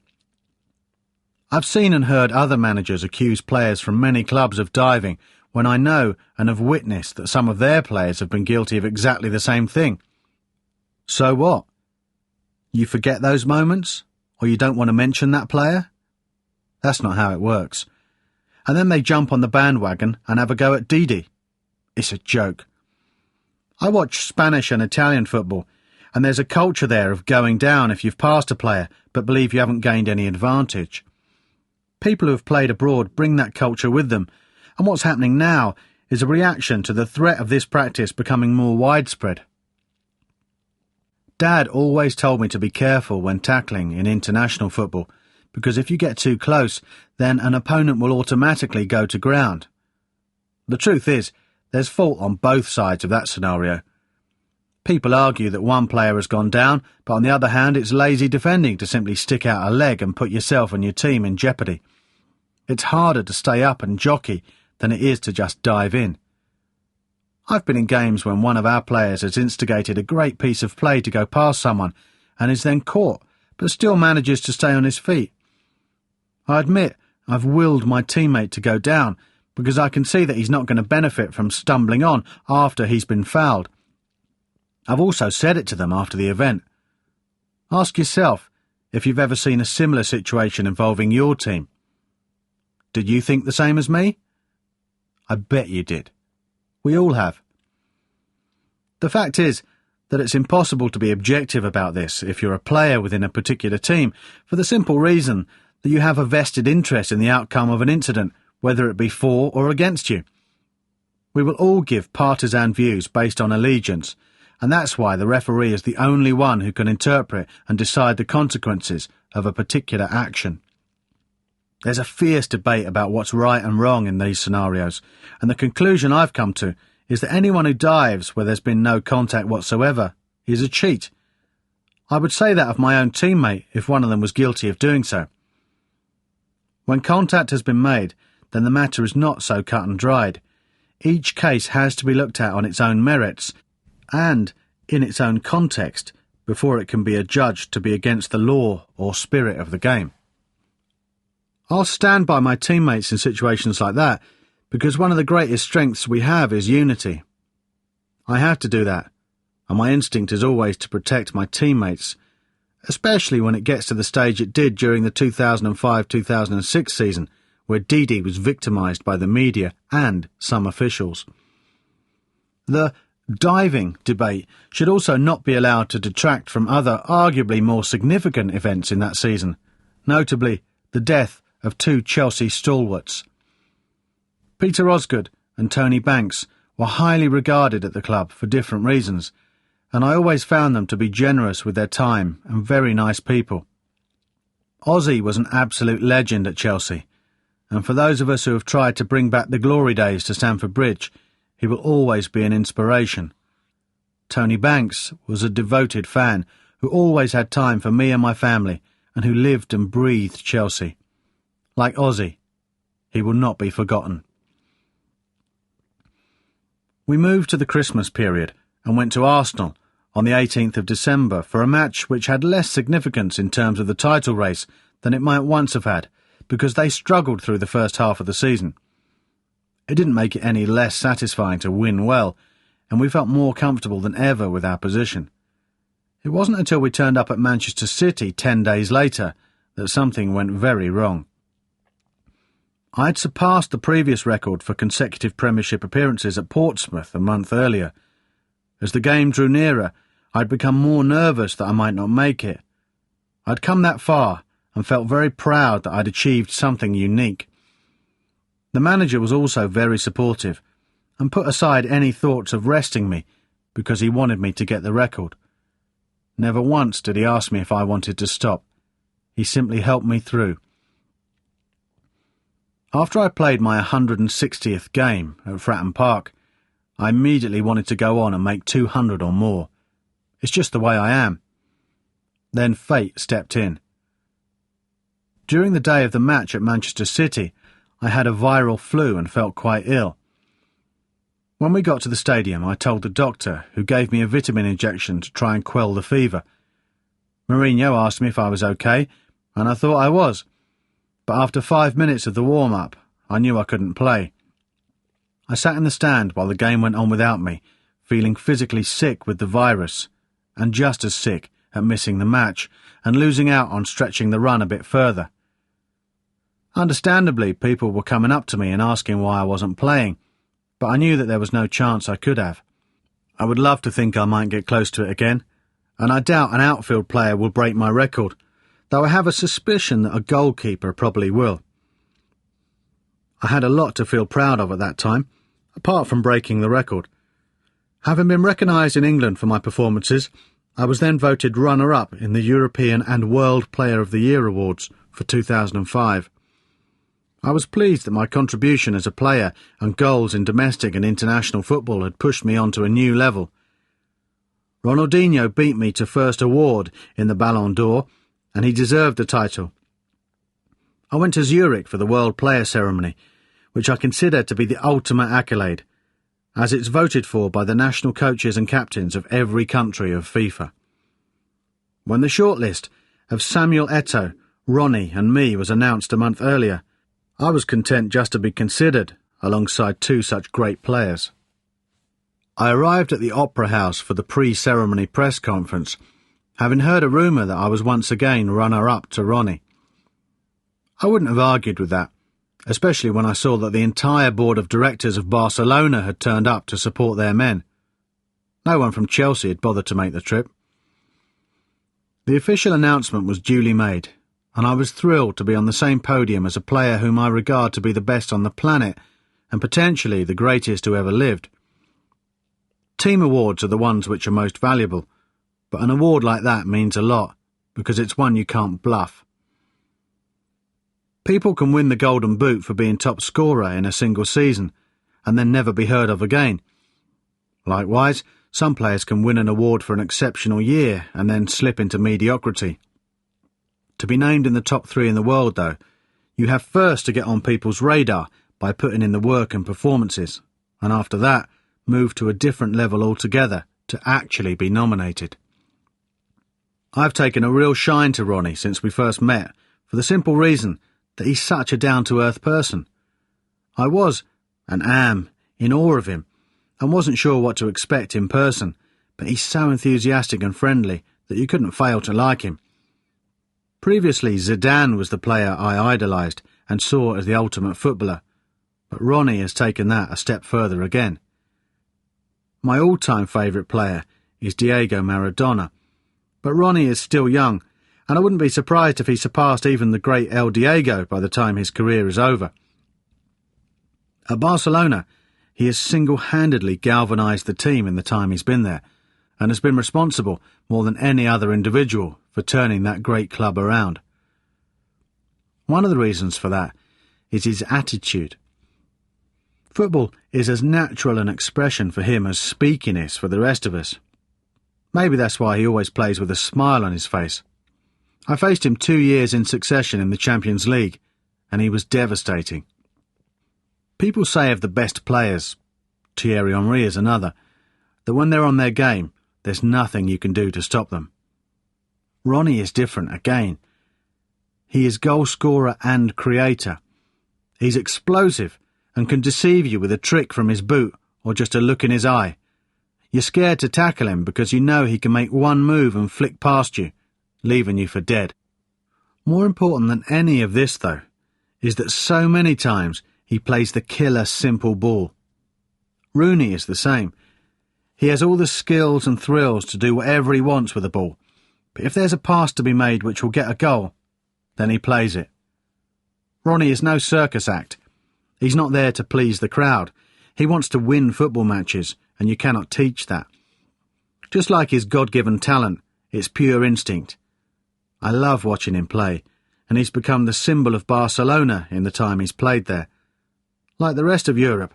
S1: I've seen and heard other managers accuse players from many clubs of diving when I know and have witnessed that some of their players have been guilty of exactly the same thing. So what? You forget those moments? Or you don't want to mention that player? That's not how it works. And then they jump on the bandwagon and have a go at Didi. It's a joke. I watch Spanish and Italian football, and there's a culture there of going down if you've passed a player but believe you haven't gained any advantage. People who have played abroad bring that culture with them, and what's happening now is a reaction to the threat of this practice becoming more widespread. Dad always told me to be careful when tackling in international football, because if you get too close, then an opponent will automatically go to ground. The truth is, there's fault on both sides of that scenario. People argue that one player has gone down, but on the other hand it's lazy defending to simply stick out a leg and put yourself and your team in jeopardy. It's harder to stay up and jockey than it is to just dive in. I've been in games when one of our players has instigated a great piece of play to go past someone and is then caught, but still manages to stay on his feet. I admit I've willed my teammate to go down because I can see that he's not going to benefit from stumbling on after he's been fouled. I've also said it to them after the event. Ask yourself if you've ever seen a similar situation involving your team. Did you think the same as me? I bet you did. We all have. The fact is that it's impossible to be objective about this if you're a player within a particular team, for the simple reason that you have a vested interest in the outcome of an incident, whether it be for or against you. We will all give partisan views based on allegiance, and that's why the referee is the only one who can interpret and decide the consequences of a particular action. There's a fierce debate about what's right and wrong in these scenarios, and the conclusion I've come to is that anyone who dives where there's been no contact whatsoever is a cheat. I would say that of my own teammate if one of them was guilty of doing so. When contact has been made, then the matter is not so cut and dried. Each case has to be looked at on its own merits and in its own context before it can be adjudged to be against the law or spirit of the game. I'll stand by my teammates in situations like that because one of the greatest strengths we have is unity. I have to do that, and my instinct is always to protect my teammates, especially when it gets to the stage it did during the 2005-2006 season, where Didi was victimised by the media and some officials. The diving debate should also not be allowed to detract from other, arguably more significant events in that season, notably the death of two Chelsea stalwarts. Peter Osgood and Tony Banks were highly regarded at the club for different reasons, and I always found them to be generous with their time and very nice people. Ozzy was an absolute legend at Chelsea, and for those of us who have tried to bring back the glory days to Stamford Bridge, he will always be an inspiration. Tony Banks was a devoted fan who always had time for me and my family and who lived and breathed Chelsea. Like Ozzy, he will not be forgotten. We moved to the Christmas period and went to Arsenal on the 18th of December for a match which had less significance in terms of the title race than it might once have had, because they struggled through the first half of the season. It didn't make it any less satisfying to win well, and we felt more comfortable than ever with our position. It wasn't until we turned up at Manchester City 10 days later that something went very wrong. I had surpassed the previous record for consecutive Premiership appearances at Portsmouth a month earlier. As the game drew nearer, I'd become more nervous that I might not make it. I'd come that far and felt very proud that I'd achieved something unique. The manager was also very supportive and put aside any thoughts of resting me because he wanted me to get the record. Never once did he ask me if I wanted to stop. He simply helped me through. After I played my 160th game at Fratton Park, I immediately wanted to go on and make 200 or more. It's just the way I am. Then fate stepped in. During the day of the match at Manchester City, I had a viral flu and felt quite ill. When we got to the stadium, I told the doctor, who gave me a vitamin injection to try and quell the fever. Mourinho asked me if I was okay, and I thought I was. But after 5 minutes of the warm-up, I knew I couldn't play. I sat in the stand while the game went on without me, feeling physically sick with the virus, and just as sick at missing the match and losing out on stretching the run a bit further. Understandably, people were coming up to me and asking why I wasn't playing, but I knew that there was no chance I could have. I would love to think I might get close to it again, and I doubt an outfield player will break my record, though I have a suspicion that a goalkeeper probably will. I had a lot to feel proud of at that time, apart from breaking the record. Having been recognised in England for my performances, I was then voted runner-up in the European and World Player of the Year awards for 2005. I was pleased that my contribution as a player and goals in domestic and international football had pushed me onto a new level. Ronaldinho beat me to first award in the Ballon d'Or, and he deserved the title. I went to Zurich for the World Player ceremony, which I consider to be the ultimate accolade, as it's voted for by the national coaches and captains of every country of FIFA. When the shortlist of Samuel Eto'o, Ronnie and me was announced a month earlier, I was content just to be considered alongside two such great players. I arrived at the Opera House for the pre-ceremony press conference, having heard a rumour that I was once again runner-up to Ronnie. I wouldn't have argued with that, especially when I saw that the entire board of directors of Barcelona had turned up to support their men. No one from Chelsea had bothered to make the trip. The official announcement was duly made, and I was thrilled to be on the same podium as a player whom I regard to be the best on the planet and potentially the greatest who ever lived. Team awards are the ones which are most valuable, but an award like that means a lot because it's one you can't bluff. People can win the Golden Boot for being top scorer in a single season and then never be heard of again. Likewise, some players can win an award for an exceptional year and then slip into mediocrity. To be named in the top 3 in the world, though, You have first to get on people's radar by putting in the work and performances, and after that, move to a different level altogether to actually be nominated. I've taken a real shine to Ronnie since we first met, for the simple reason that he's such a down-to-earth person. I was, and am, in awe of him, and wasn't sure what to expect in person, but he's so enthusiastic and friendly that you couldn't fail to like him. Previously, Zidane was the player I idolised and saw as the ultimate footballer, but Ronnie has taken that a step further again. My all-time favourite player is Diego Maradona, but Ronnie is still young, and I wouldn't be surprised if he surpassed even the great El Diego by the time his career is over. At Barcelona, he has single-handedly galvanised the team in the time he's been there, and has been responsible more than any other individual for turning that great club around. One of the reasons for that is his attitude. Football is as natural an expression for him as speaking is for the rest of us. Maybe that's why he always plays with a smile on his face. I faced him 2 years in succession in the Champions League, and he was devastating. People say of the best players, Thierry Henry is another, that when they're on their game, there's nothing you can do to stop them. Ronnie is different again. He is goal scorer and creator. He's explosive and can deceive you with a trick from his boot or just a look in his eye. You're scared to tackle him because you know he can make one move and flick past you, leaving you for dead. More important than any of this, though, is that so many times he plays the killer simple ball. Rooney is the same. He has all the skills and thrills to do whatever he wants with the ball, but if there's a pass to be made which will get a goal, then he plays it. Ronnie is no circus act. He's not there to please the crowd. He wants to win football matches, and you cannot teach that. Just like his God-given talent, it's pure instinct. I love watching him play, and he's become the symbol of Barcelona in the time he's played there. Like the rest of Europe,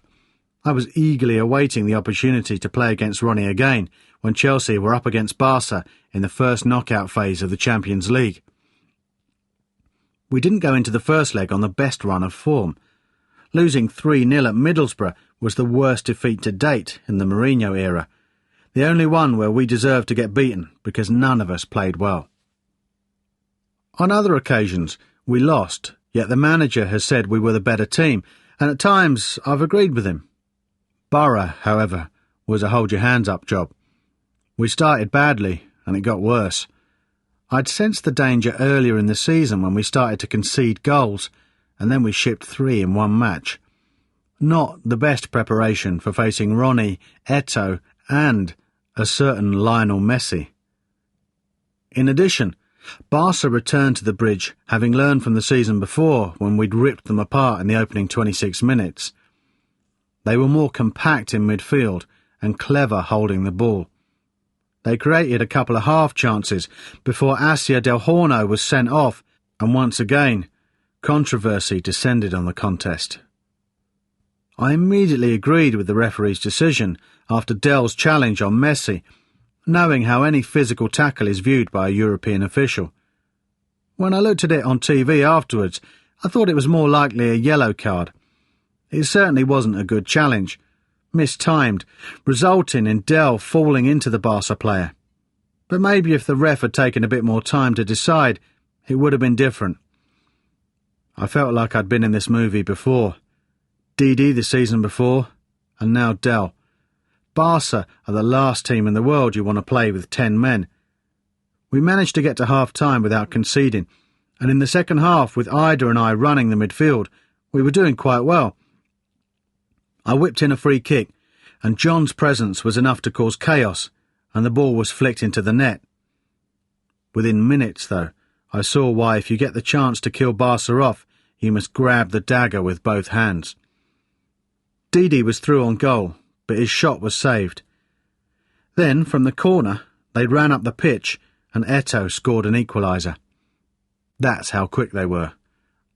S1: I was eagerly awaiting the opportunity to play against Ronnie again when Chelsea were up against Barca in the first knockout phase of the Champions League. We didn't go into the first leg on the best run of form. Losing 3-0 at Middlesbrough was the worst defeat to date in the Mourinho era, the only one where we deserved to get beaten because none of us played well. On other occasions, we lost, yet the manager has said we were the better team, and at times I've agreed with him. Borough, however, was a hold-your-hands-up job. We started badly, and it got worse. I'd sensed the danger earlier in the season when we started to concede goals, and then we shipped 3 in one match. Not the best preparation for facing Ronnie, Eto'o, and a certain Lionel Messi. In addition, Barca returned to the bridge, having learned from the season before when we'd ripped them apart in the opening 26 minutes. They were more compact in midfield and clever holding the ball. They created a couple of half chances before Asia Del Horno was sent off, and once again, controversy descended on the contest. I immediately agreed with the referee's decision after Del's challenge on Messi, knowing how any physical tackle is viewed by a European official. When I looked at it on TV afterwards, I thought it was more likely a yellow card. It certainly wasn't a good challenge, mistimed, resulting in Del falling into the Barca player. But maybe if the ref had taken a bit more time to decide, it would have been different. I felt like I'd been in this movie before. Didi the season before, and now Del. Barca are the last team in the world you want to play with 10 men. We managed to get to half-time without conceding, and in the second half, with Ida and I running the midfield, we were doing quite well. I whipped in a free kick, and John's presence was enough to cause chaos, and the ball was flicked into the net. Within minutes, though, I saw why if you get the chance to kill Barca off, you must grab the dagger with both hands. Didi was through on goal, but his shot was saved. Then, from the corner, they ran up the pitch, and Eto'o scored an equaliser. That's how quick they were,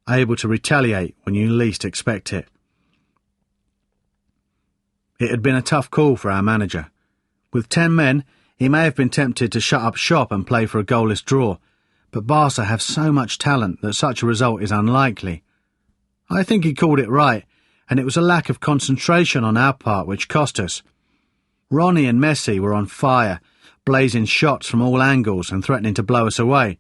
S1: able to retaliate when you least expect it. It had been a tough call for our manager. With 10 men, he may have been tempted to shut up shop and play for a goalless draw, but Barca have so much talent that such a result is unlikely, I think he called it right, and it was a lack of concentration on our part which cost us. Ronnie and Messi were on fire, blazing shots from all angles and threatening to blow us away.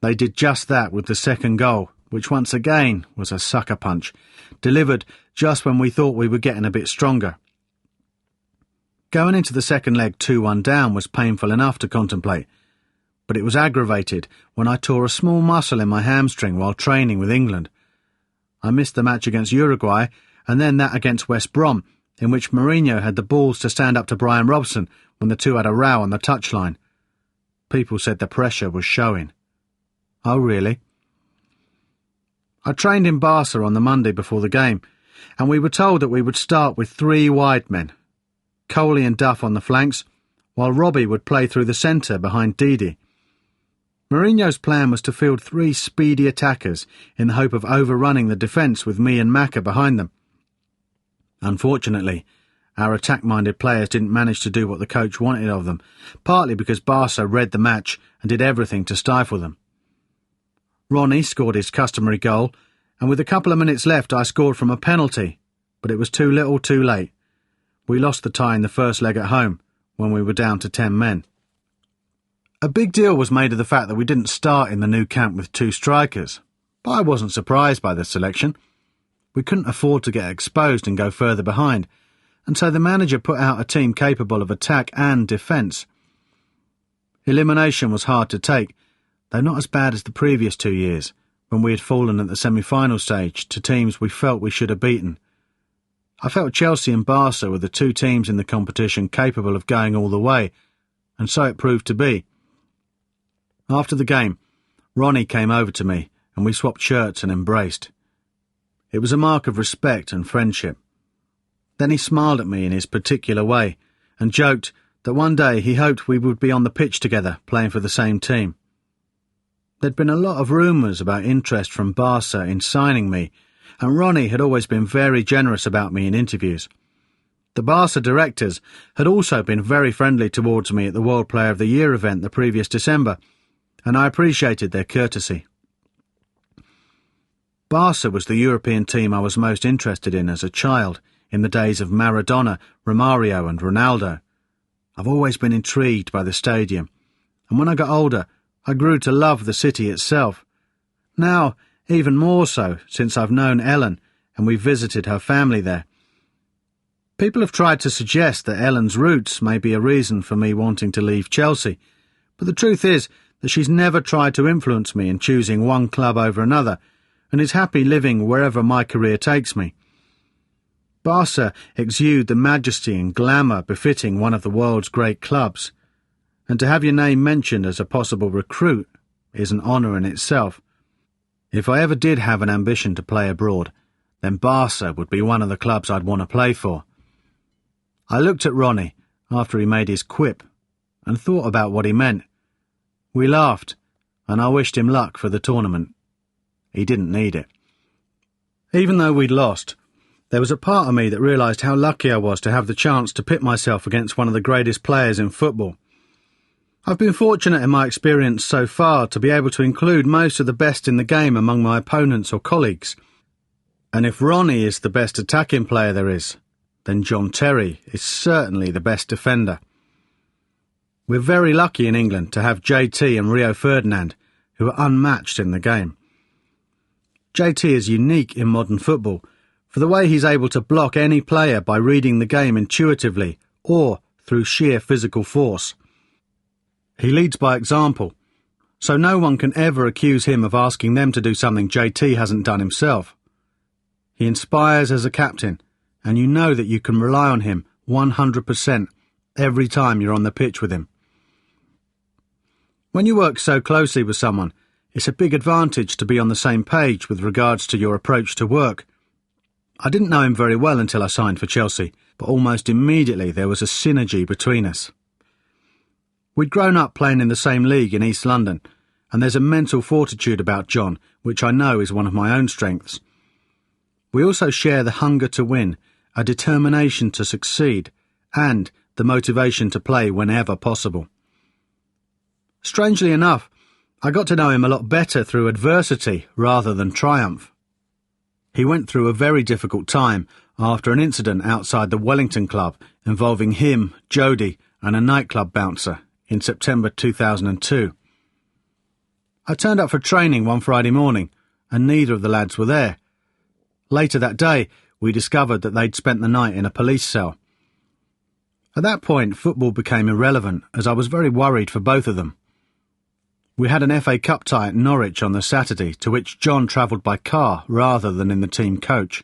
S1: They did just that with the second goal, which once again was a sucker punch, delivered just when we thought we were getting a bit stronger. Going into the second leg 2-1 down was painful enough to contemplate, but it was aggravated when I tore a small muscle in my hamstring while training with England. I missed the match against Uruguay and then that against West Brom, in which Mourinho had the balls to stand up to Brian Robson when the two had a row on the touchline. People said the pressure was showing. Oh, really? I trained in Barca on the Monday before the game, and we were told that we would start with 3 wide men, Coley and Duff on the flanks, while Robbie would play through the centre behind Didi. Mourinho's plan was to field 3 speedy attackers in the hope of overrunning the defence with me and Macca behind them. Unfortunately, our attack-minded players didn't manage to do what the coach wanted of them, partly because Barca read the match and did everything to stifle them. Ronnie scored his customary goal, and with a couple of minutes left I scored from a penalty, but it was too little too late. We lost the tie in the first leg at home, when we were down to 10 men. A big deal was made of the fact that we didn't start in the new camp with 2 strikers, but I wasn't surprised by the selection. We couldn't afford to get exposed and go further behind, and so the manager put out a team capable of attack and defence. Elimination was hard to take, though not as bad as the previous 2 years, when we had fallen at the semi-final stage to teams we felt we should have beaten. I felt Chelsea and Barca were the 2 teams in the competition capable of going all the way, and so it proved to be. After the game, Ronnie came over to me, and we swapped shirts and embraced. It was a mark of respect and friendship. Then he smiled at me in his particular way, and joked that one day he hoped we would be on the pitch together, playing for the same team. There'd been a lot of rumours about interest from Barca in signing me, and Ronnie had always been very generous about me in interviews. The Barca directors had also been very friendly towards me at the World Player of the Year event the previous December, and I appreciated their courtesy. Barca was the European team I was most interested in as a child, in the days of Maradona, Romario and Ronaldo. I've always been intrigued by the stadium, and when I got older, I grew to love the city itself. Now, even more so, since I've known Ellen and we visited her family there. People have tried to suggest that Ellen's roots may be a reason for me wanting to leave Chelsea, but the truth is that she's never tried to influence me in choosing one club over another, and is happy living wherever my career takes me. Barca exude the majesty and glamour befitting one of the world's great clubs, and to have your name mentioned as a possible recruit is an honour in itself. If I ever did have an ambition to play abroad, then Barca would be one of the clubs I'd want to play for. I looked at Ronnie after he made his quip and thought about what he meant. We laughed, and I wished him luck for the tournament. He didn't need it. Even though we'd lost, there was a part of me that realised how lucky I was to have the chance to pit myself against one of the greatest players in football. I've been fortunate in my experience so far to be able to include most of the best in the game among my opponents or colleagues. And if Ronnie is the best attacking player there is, then John Terry is certainly the best defender. We're very lucky in England to have JT and Rio Ferdinand, who are unmatched in the game. JT is unique in modern football for the way he's able to block any player by reading the game intuitively or through sheer physical force. He leads by example, so no one can ever accuse him of asking them to do something JT hasn't done himself. He inspires as a captain, and you know that you can rely on him 100% every time you're on the pitch with him. When you work so closely with someone, it's a big advantage to be on the same page with regards to your approach to work. I didn't know him very well until I signed for Chelsea, but almost immediately there was a synergy between us. We'd grown up playing in the same league in East London, and there's a mental fortitude about John, which I know is one of my own strengths. We also share the hunger to win, a determination to succeed, and the motivation to play whenever possible. Strangely enough, I got to know him a lot better through adversity rather than triumph. He went through a very difficult time after an incident outside the Wellington club involving him, Jody, and a nightclub bouncer in September 2002. I turned up for training one Friday morning, and neither of the lads were there. Later that day, we discovered that they'd spent the night in a police cell. At that point, football became irrelevant, as I was very worried for both of them. We had an FA Cup tie at Norwich on the Saturday, to which John travelled by car rather than in the team coach.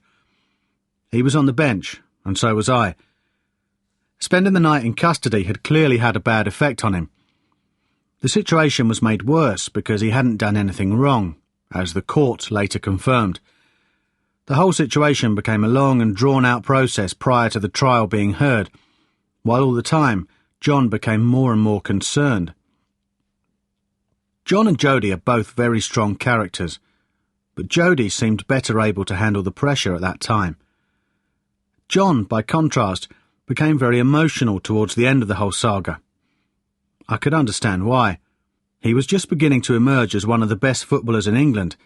S1: He was on the bench, and so was I. Spending the night in custody had clearly had a bad effect on him. The situation was made worse because he hadn't done anything wrong, as the court later confirmed. The whole situation became a long and drawn-out process prior to the trial being heard, while all the time John became more and more concerned. John and Jody are both very strong characters, but Jody seemed better able to handle the pressure at that time. John, by contrast, became very emotional towards the end of the whole saga. I could understand why. He was just beginning to emerge as one of the best footballers in England,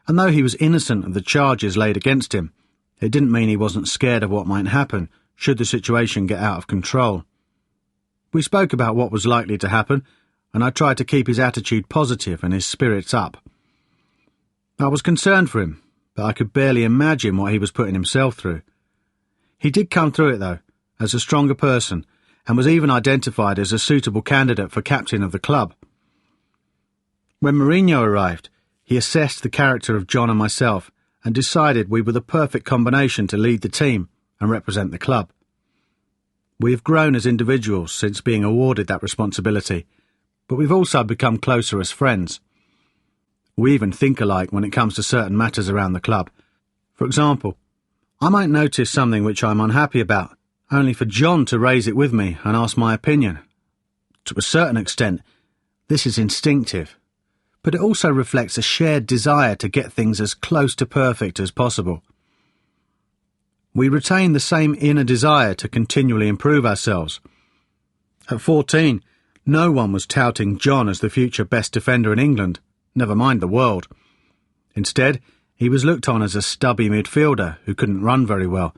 S1: and though he was innocent of the charges laid against him, it didn't mean he wasn't scared of what might happen should the situation get out of control. We spoke about what was likely to happen, and I tried to keep his attitude positive and his spirits up. I was concerned for him, but I could barely imagine what he was putting himself through. He did come through it, though, as a stronger person, and was even identified as a suitable candidate for captain of the club. When Mourinho arrived, he assessed the character of John and myself and decided we were the perfect combination to lead the team and represent the club. We have grown as individuals since being awarded that responsibility, but we've also become closer as friends. We even think alike when it comes to certain matters around the club. For example, I might notice something which I'm unhappy about, only for John to raise it with me and ask my opinion. To a certain extent, this is instinctive, but it also reflects a shared desire to get things as close to perfect as possible. We retain the same inner desire to continually improve ourselves. At 14, no one was touting John as the future best defender in England, never mind the world. Instead, he was looked on as a stubby midfielder who couldn't run very well.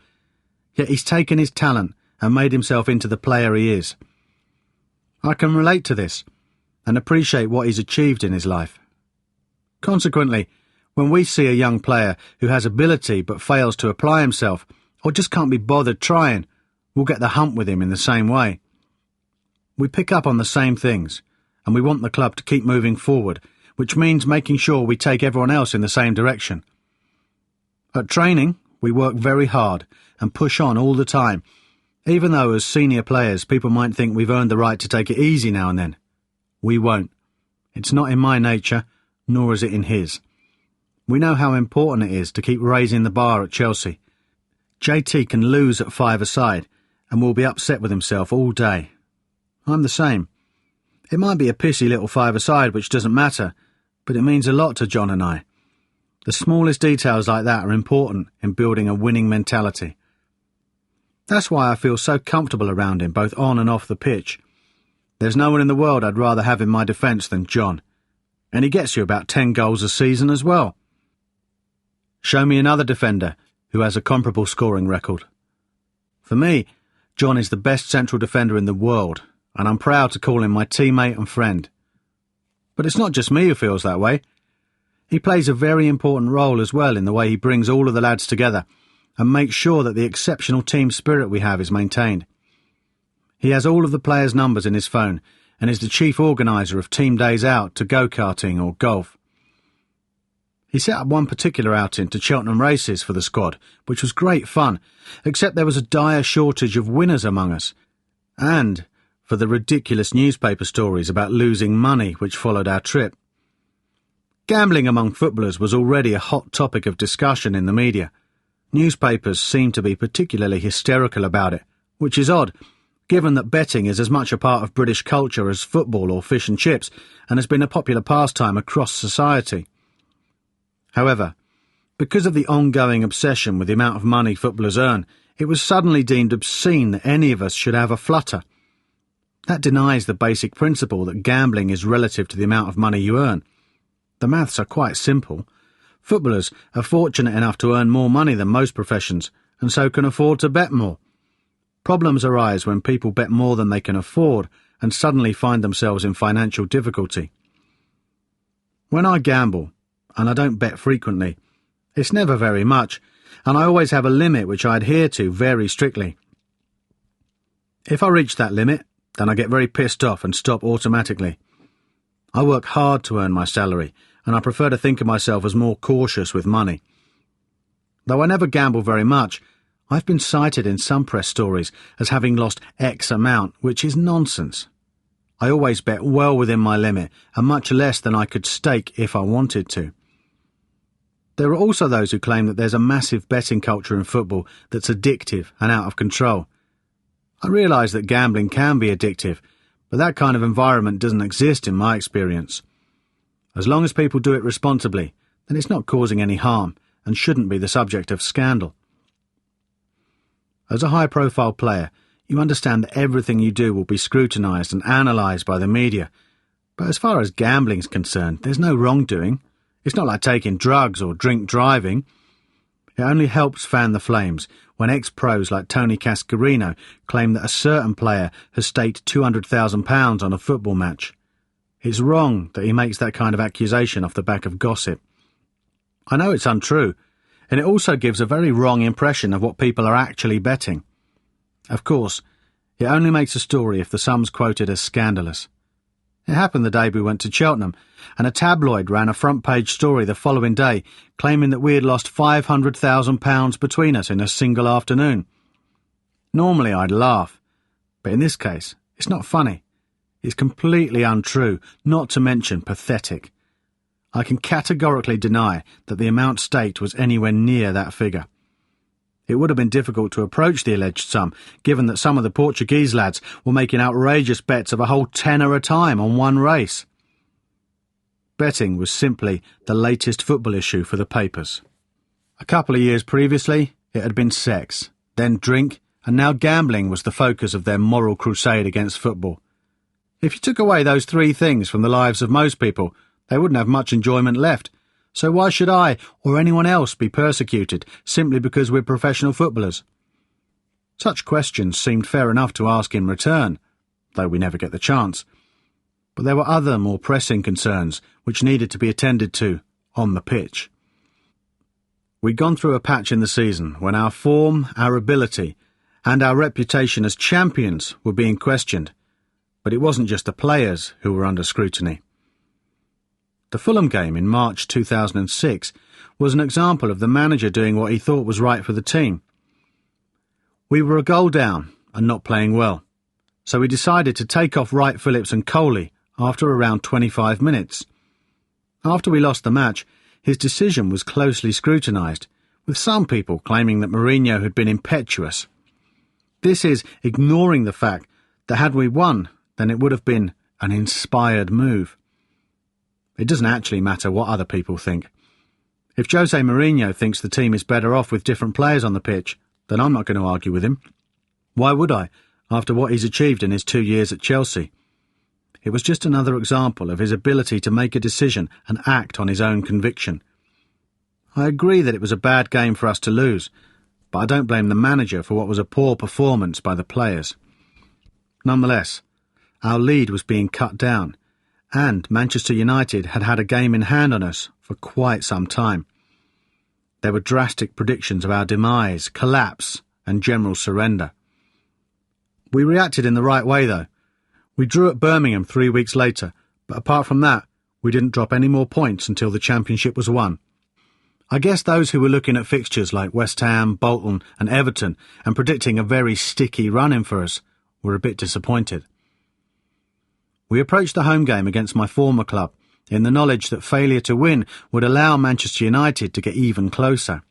S1: Yet he's taken his talent and made himself into the player he is. I can relate to this and appreciate what he's achieved in his life. Consequently, when we see a young player who has ability but fails to apply himself or just can't be bothered trying, we'll get the hump with him in the same way. We pick up on the same things, and we want the club to keep moving forward, which means making sure we take everyone else in the same direction. At training, we work very hard and push on all the time, even though as senior players people might think we've earned the right to take it easy now and then. We won't. It's not in my nature, nor is it in his. We know how important it is to keep raising the bar at Chelsea. JT can lose at 5-a-side and will be upset with himself all day. I'm the same. It might be a pissy little 5-a-side which doesn't matter, but it means a lot to John and I. The smallest details like that are important in building a winning mentality. That's why I feel so comfortable around him, both on and off the pitch. There's no one in the world I'd rather have in my defence than John. And he gets you about 10 goals a season as well. Show me another defender who has a comparable scoring record. For me, John is the best central defender in the world, and I'm proud to call him my teammate and friend. But it's not just me who feels that way. He plays a very important role as well in the way he brings all of the lads together and makes sure that the exceptional team spirit we have is maintained. He has all of the players' numbers in his phone and is the chief organiser of team days out to go-karting or golf. He set up one particular outing to Cheltenham races for the squad, which was great fun, except there was a dire shortage of winners among us, and for the ridiculous newspaper stories about losing money which followed our trip. Gambling among footballers was already a hot topic of discussion in the media. Newspapers seemed to be particularly hysterical about it, which is odd, given that betting is as much a part of British culture as football or fish and chips, and has been a popular pastime across society. However, because of the ongoing obsession with the amount of money footballers earn, it was suddenly deemed obscene that any of us should have a flutter. That denies the basic principle that gambling is relative to the amount of money you earn. The maths are quite simple. Footballers are fortunate enough to earn more money than most professions, and so can afford to bet more. Problems arise when people bet more than they can afford and suddenly find themselves in financial difficulty. When I gamble, and I don't bet frequently, it's never very much, and I always have a limit which I adhere to very strictly. If I reach that limit, then I get very pissed off and stop automatically. I work hard to earn my salary, and I prefer to think of myself as more cautious with money. Though I never gamble very much, I've been cited in some press stories as having lost X amount, which is nonsense. I always bet well within my limit, and much less than I could stake if I wanted to. There are also those who claim that there's a massive betting culture in football that's addictive and out of control. I realise that gambling can be addictive, but that kind of environment doesn't exist in my experience. As long as people do it responsibly, then it's not causing any harm and shouldn't be the subject of scandal. As a high-profile player, you understand that everything you do will be scrutinised and analysed by the media. But as far as gambling's concerned, there's no wrongdoing. It's not like taking drugs or drink driving. It only helps fan the flames when ex-pros like Tony Cascarino claim that a certain player has staked £200,000 on a football match. It's wrong that he makes that kind of accusation off the back of gossip. I know it's untrue, and it also gives a very wrong impression of what people are actually betting. Of course, it only makes a story if the sum's quoted as scandalous. It happened the day we went to Cheltenham, and a tabloid ran a front-page story the following day claiming that we had lost £500,000 between us in a single afternoon. Normally I'd laugh, but in this case, it's not funny. It's completely untrue, not to mention pathetic. I can categorically deny that the amount staked was anywhere near that figure. It would have been difficult to approach the alleged sum, given that some of the Portuguese lads were making outrageous bets of a whole tenner a time on one race. Betting was simply the latest football issue for the papers. A couple of years previously, it had been sex, then drink, and now gambling was the focus of their moral crusade against football. If you took away those three things from the lives of most people, they wouldn't have much enjoyment left. So why should I or anyone else be persecuted simply because we're professional footballers? Such questions seemed fair enough to ask in return, though we never get the chance. But there were other more pressing concerns which needed to be attended to on the pitch. We'd gone through a patch in the season when our form, our ability, and our reputation as champions were being questioned. But it wasn't just the players who were under scrutiny. The Fulham game in March 2006 was an example of the manager doing what he thought was right for the team. We were a goal down and not playing well, so we decided to take off Wright, Phillips and Coley after around 25 minutes. After we lost the match, his decision was closely scrutinised, with some people claiming that Mourinho had been impetuous. This is ignoring the fact that had we won, then it would have been an inspired move. It doesn't actually matter what other people think. If Jose Mourinho thinks the team is better off with different players on the pitch, then I'm not going to argue with him. Why would I, after what he's achieved in his 2 years at Chelsea? It was just another example of his ability to make a decision and act on his own conviction. I agree that it was a bad game for us to lose, but I don't blame the manager for what was a poor performance by the players. Nonetheless, our lead was being cut down, and Manchester United had had a game in hand on us for quite some time. There were drastic predictions of our demise, collapse, and general surrender. We reacted in the right way, though. We drew at Birmingham 3 weeks later, but apart from that, we didn't drop any more points until the championship was won. I guess those who were looking at fixtures like West Ham, Bolton, and Everton and predicting a very sticky run-in for us were a bit disappointed. We approached the home game against my former club in the knowledge that failure to win would allow Manchester United to get even closer.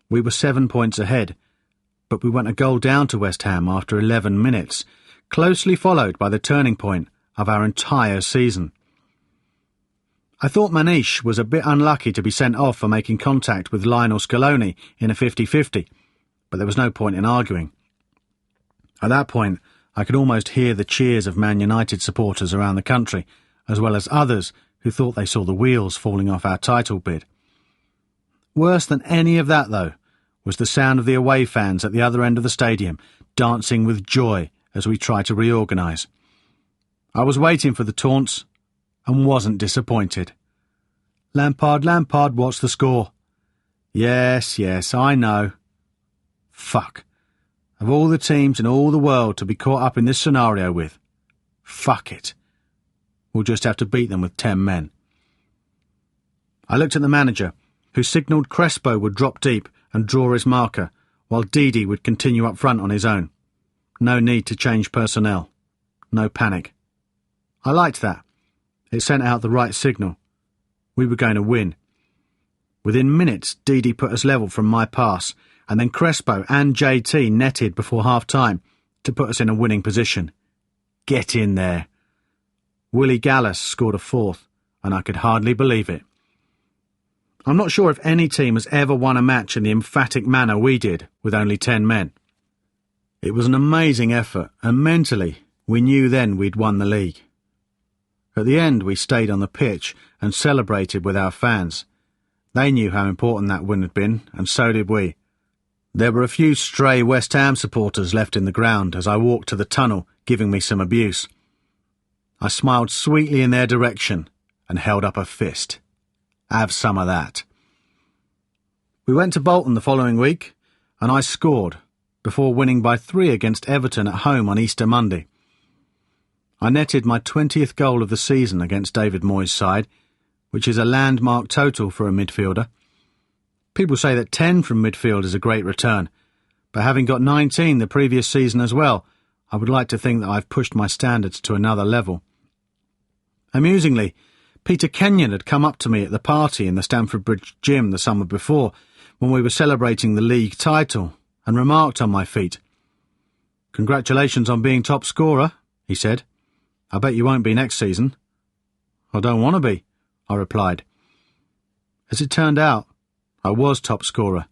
S1: We were 7 points ahead, but we went a goal down to West Ham after 11 minutes, closely followed by the turning point of our entire season. I thought Manish was a bit unlucky to be sent off for making contact with Lionel Scaloni in a 50-50, but there was no point in arguing. At that point, I could almost hear the cheers of Man United supporters around the country, as well as others who thought they saw the wheels falling off our title bid. Worse than any of that, though, was the sound of the away fans at the other end of the stadium dancing with joy as we tried to reorganise. I was waiting for the taunts and wasn't disappointed. "Lampard, Lampard, what's the score?" Yes, I know. Fuck. Of all the teams in all the world to be caught up in this scenario with, fuck it. We'll just have to beat them with 10 men. I looked at the manager, who signalled Crespo would drop deep and draw his marker, while Didi would continue up front on his own. No need to change personnel. No panic. I liked that. It sent out the right signal. We were going to win. Within minutes, Didi put us level from my pass, and then Crespo and JT netted before half-time to put us in a winning position. Get in there. Willie Gallas scored a fourth, and I could hardly believe it. I'm not sure if any team has ever won a match in the emphatic manner we did, with only 10 men. It was an amazing effort, and mentally, we knew then we'd won the league. At the end, we stayed on the pitch and celebrated with our fans. They knew how important that win had been, and so did we. There were a few stray West Ham supporters left in the ground as I walked to the tunnel, giving me some abuse. I smiled sweetly in their direction and held up a fist. Have some of that. We went to Bolton the following week, and I scored, before winning by 3 against Everton at home on Easter Monday. I netted my 20th goal of the season against David Moyes' side, which is a landmark total for a midfielder. People say that 10 from midfield is a great return, but having got 19 the previous season as well, I would like to think that I've pushed my standards to another level. Amusingly, Peter Kenyon had come up to me at the party in the Stamford Bridge gym the summer before, when we were celebrating the league title, and remarked on my feat. "Congratulations on being top scorer," he said. "I bet you won't be next season." "I don't want to be," I replied. As it turned out, I was top scorer,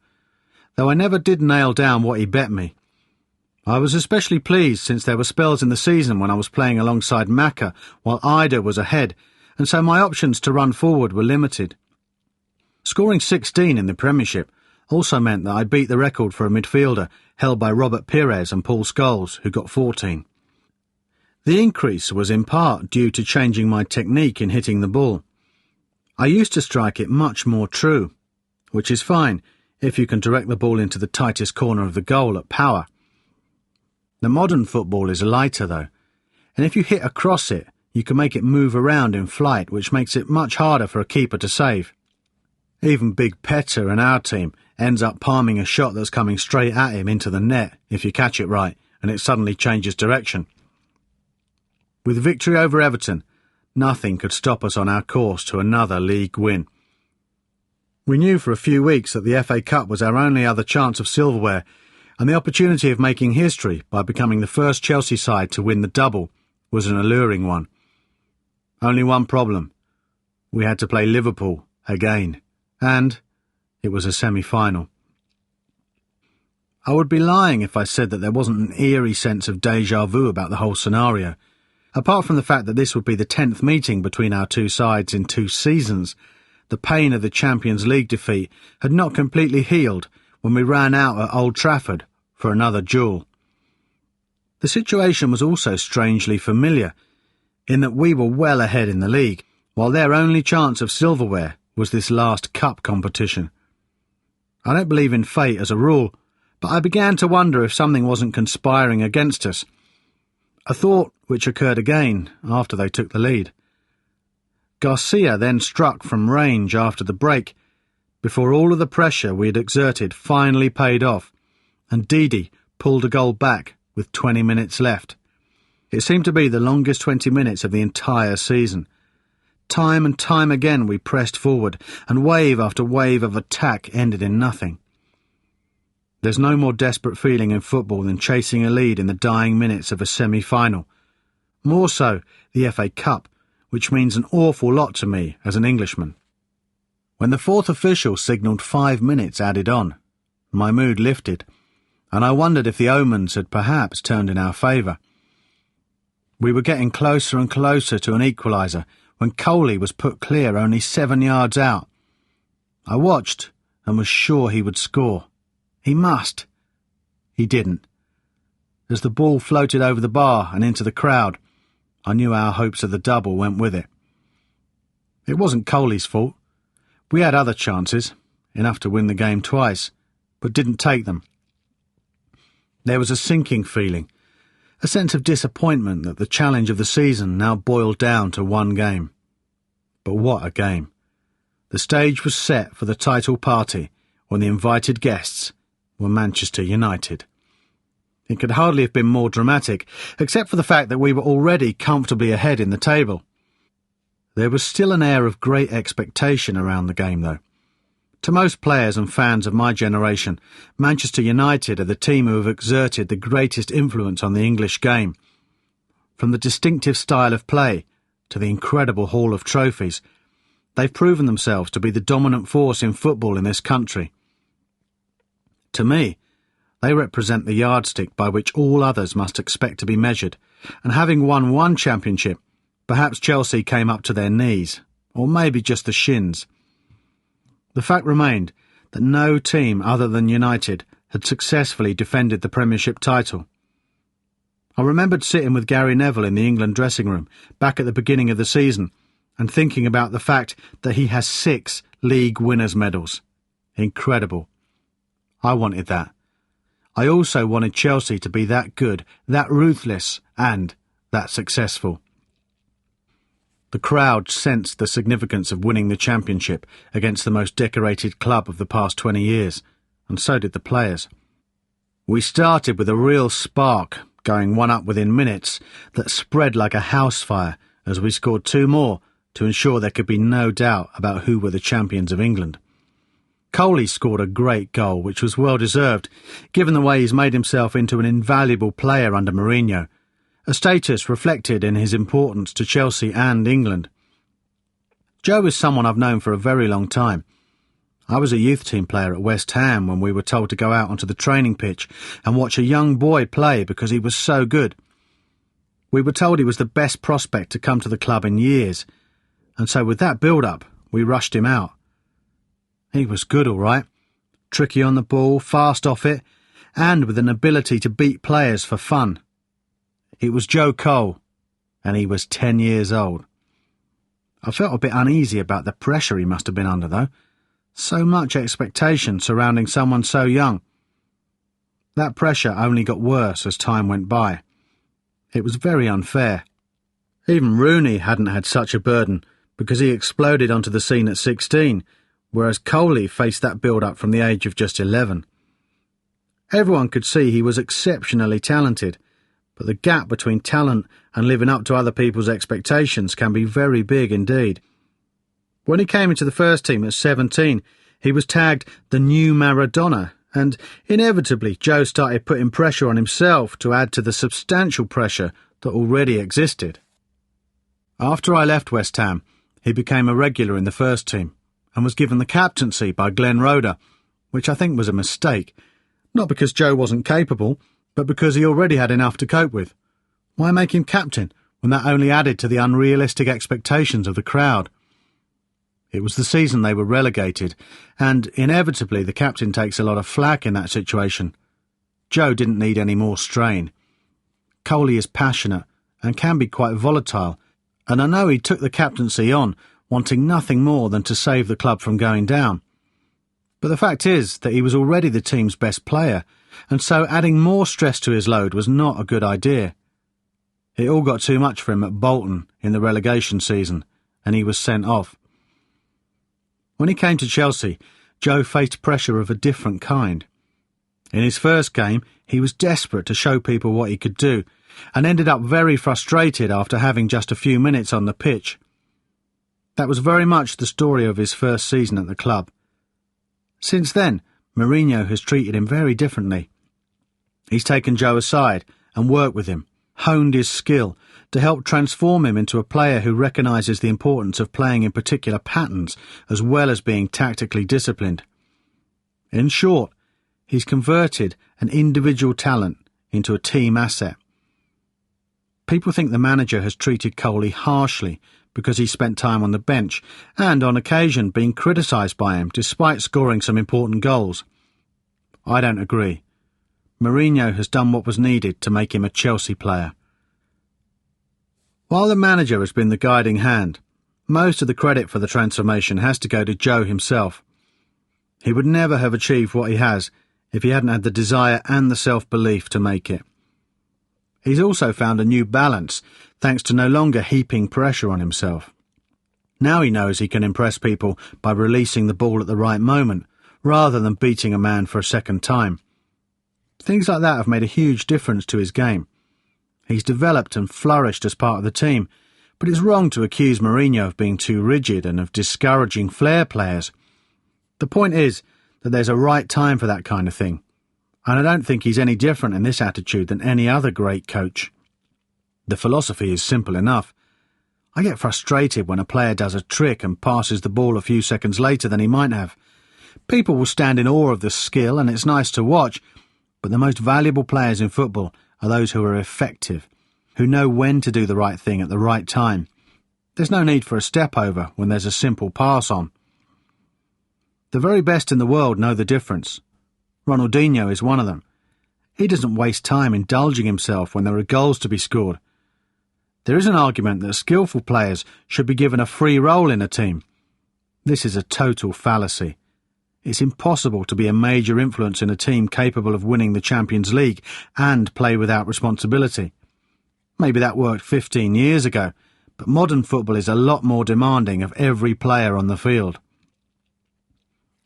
S1: though I never did nail down what he bet me. I was especially pleased since there were spells in the season when I was playing alongside Macca while Ida was ahead, and so my options to run forward were limited. Scoring 16 in the Premiership also meant that I beat the record for a midfielder held by Robert Pires and Paul Scholes, who got 14. The increase was in part due to changing my technique in hitting the ball. I used to strike it much more true, which is fine if you can direct the ball into the tightest corner of the goal at power. The modern football is lighter, though, and if you hit across it, you can make it move around in flight, which makes it much harder for a keeper to save. Even Big Petter in our team ends up palming a shot that's coming straight at him into the net if you catch it right, and it suddenly changes direction. With victory over Everton, nothing could stop us on our course to another league win. We knew for a few weeks that the FA Cup was our only other chance of silverware, and the opportunity of making history by becoming the first Chelsea side to win the double was an alluring one. Only one problem. We had to play Liverpool again, and it was a semi-final. I would be lying if I said that there wasn't an eerie sense of déjà vu about the whole scenario. Apart from the fact that this would be the 10th meeting between our two sides in 2 seasons, the pain of the Champions League defeat had not completely healed when we ran out at Old Trafford for another duel. The situation was also strangely familiar, in that we were well ahead in the league, while their only chance of silverware was this last cup competition. I don't believe in fate as a rule, but I began to wonder if something wasn't conspiring against us. A thought which occurred again after they took the lead. Garcia then struck from range after the break, before all of the pressure we had exerted finally paid off, and Didi pulled a goal back with 20 minutes left. It seemed to be the longest 20 minutes of the entire season. Time and time again we pressed forward, and wave after wave of attack ended in nothing. There's no more desperate feeling in football than chasing a lead in the dying minutes of a semi-final. More so the FA Cup, which means an awful lot to me as an Englishman. When the 4th official signalled 5 minutes added on, my mood lifted, and I wondered if the omens had perhaps turned in our favour. We were getting closer and closer to an equaliser when Coley was put clear only 7 yards out. I watched and was sure he would score. He must. He didn't. As the ball floated over the bar and into the crowd, I knew our hopes of the double went with it. It wasn't Coley's fault. We had other chances, enough to win the game twice, but didn't take them. There was a sinking feeling, a sense of disappointment that the challenge of the season now boiled down to one game. But what a game. The stage was set for the title party when the invited guests were Manchester United. It could hardly have been more dramatic, except for the fact that we were already comfortably ahead in the table. There was still an air of great expectation around the game, though. To most players and fans of my generation, Manchester United are the team who have exerted the greatest influence on the English game. From the distinctive style of play to the incredible haul of trophies, they've proven themselves to be the dominant force in football in this country. To me, they represent the yardstick by which all others must expect to be measured, and having won one championship, perhaps Chelsea came up to their knees, or maybe just the shins. The fact remained that no team other than United had successfully defended the Premiership title. I remembered sitting with Gary Neville in the England dressing room back at the beginning of the season and thinking about the fact that he has 6 league winners' medals. Incredible. I wanted that. I also wanted Chelsea to be that good, that ruthless, and that successful. The crowd sensed the significance of winning the championship against the most decorated club of the past 20 years, and so did the players. We started with a real spark, going 1-up within minutes, that spread like a house fire as we scored 2 more to ensure there could be no doubt about who were the champions of England. Coley scored a great goal, which was well-deserved, given the way he's made himself into an invaluable player under Mourinho, a status reflected in his importance to Chelsea and England. Joe is someone I've known for a very long time. I was a youth team player at West Ham when we were told to go out onto the training pitch and watch a young boy play because he was so good. We were told he was the best prospect to come to the club in years, and so with that build-up, we rushed him out. He was good, all right. Tricky on the ball, fast off it, and with an ability to beat players for fun. It was Joe Cole, and he was 10 years old. I felt a bit uneasy about the pressure he must have been under, though. So much expectation surrounding someone so young. That pressure only got worse as time went by. It was very unfair. Even Rooney hadn't had such a burden because he exploded onto the scene at 16, whereas Coley faced that build-up from the age of just 11. Everyone could see he was exceptionally talented, but the gap between talent and living up to other people's expectations can be very big indeed. When he came into the first team at 17, he was tagged the new Maradona, and inevitably Joe started putting pressure on himself to add to the substantial pressure that already existed. After I left West Ham, he became a regular in the first team and was given the captaincy by Glenn Roeder, which I think was a mistake, not because Joe wasn't capable, but because he already had enough to cope with. Why make him captain when that only added to the unrealistic expectations of the crowd? It was the season they were relegated, and inevitably the captain takes a lot of flack in that situation. Joe didn't need any more strain. Coley is passionate and can be quite volatile, and I know he took the captaincy on, wanting nothing more than to save the club from going down. But the fact is that he was already the team's best player, and so adding more stress to his load was not a good idea. It all got too much for him at Bolton in the relegation season, and he was sent off. When he came to Chelsea, Joe faced pressure of a different kind. In his first game, he was desperate to show people what he could do, and ended up very frustrated after having just a few minutes on the pitch. That was very much the story of his first season at the club. Since then, Mourinho has treated him very differently. He's taken Joe aside and worked with him, honed his skill to help transform him into a player who recognises the importance of playing in particular patterns as well as being tactically disciplined. In short, he's converted an individual talent into a team asset. People think the manager has treated Coley harshly because he spent time on the bench and, on occasion, being criticised by him despite scoring some important goals. I don't agree. Mourinho has done what was needed to make him a Chelsea player. While the manager has been the guiding hand, most of the credit for the transformation has to go to Joe himself. He would never have achieved what he has if he hadn't had the desire and the self-belief to make it. He's also found a new balance, thanks to no longer heaping pressure on himself. Now he knows he can impress people by releasing the ball at the right moment, rather than beating a man for a second time. Things like that have made a huge difference to his game. He's developed and flourished as part of the team, but it's wrong to accuse Mourinho of being too rigid and of discouraging flair players. The point is that there's a right time for that kind of thing, and I don't think he's any different in this attitude than any other great coach. The philosophy is simple enough. I get frustrated when a player does a trick and passes the ball a few seconds later than he might have. People will stand in awe of the skill, and it's nice to watch, but the most valuable players in football are those who are effective, who know when to do the right thing at the right time. There's no need for a step over when there's a simple pass on. The very best in the world know the difference. Ronaldinho is one of them. He doesn't waste time indulging himself when there are goals to be scored. There is an argument that skillful players should be given a free role in a team. This is a total fallacy. It's impossible to be a major influence in a team capable of winning the Champions League and play without responsibility. Maybe that worked 15 years ago, but modern football is a lot more demanding of every player on the field.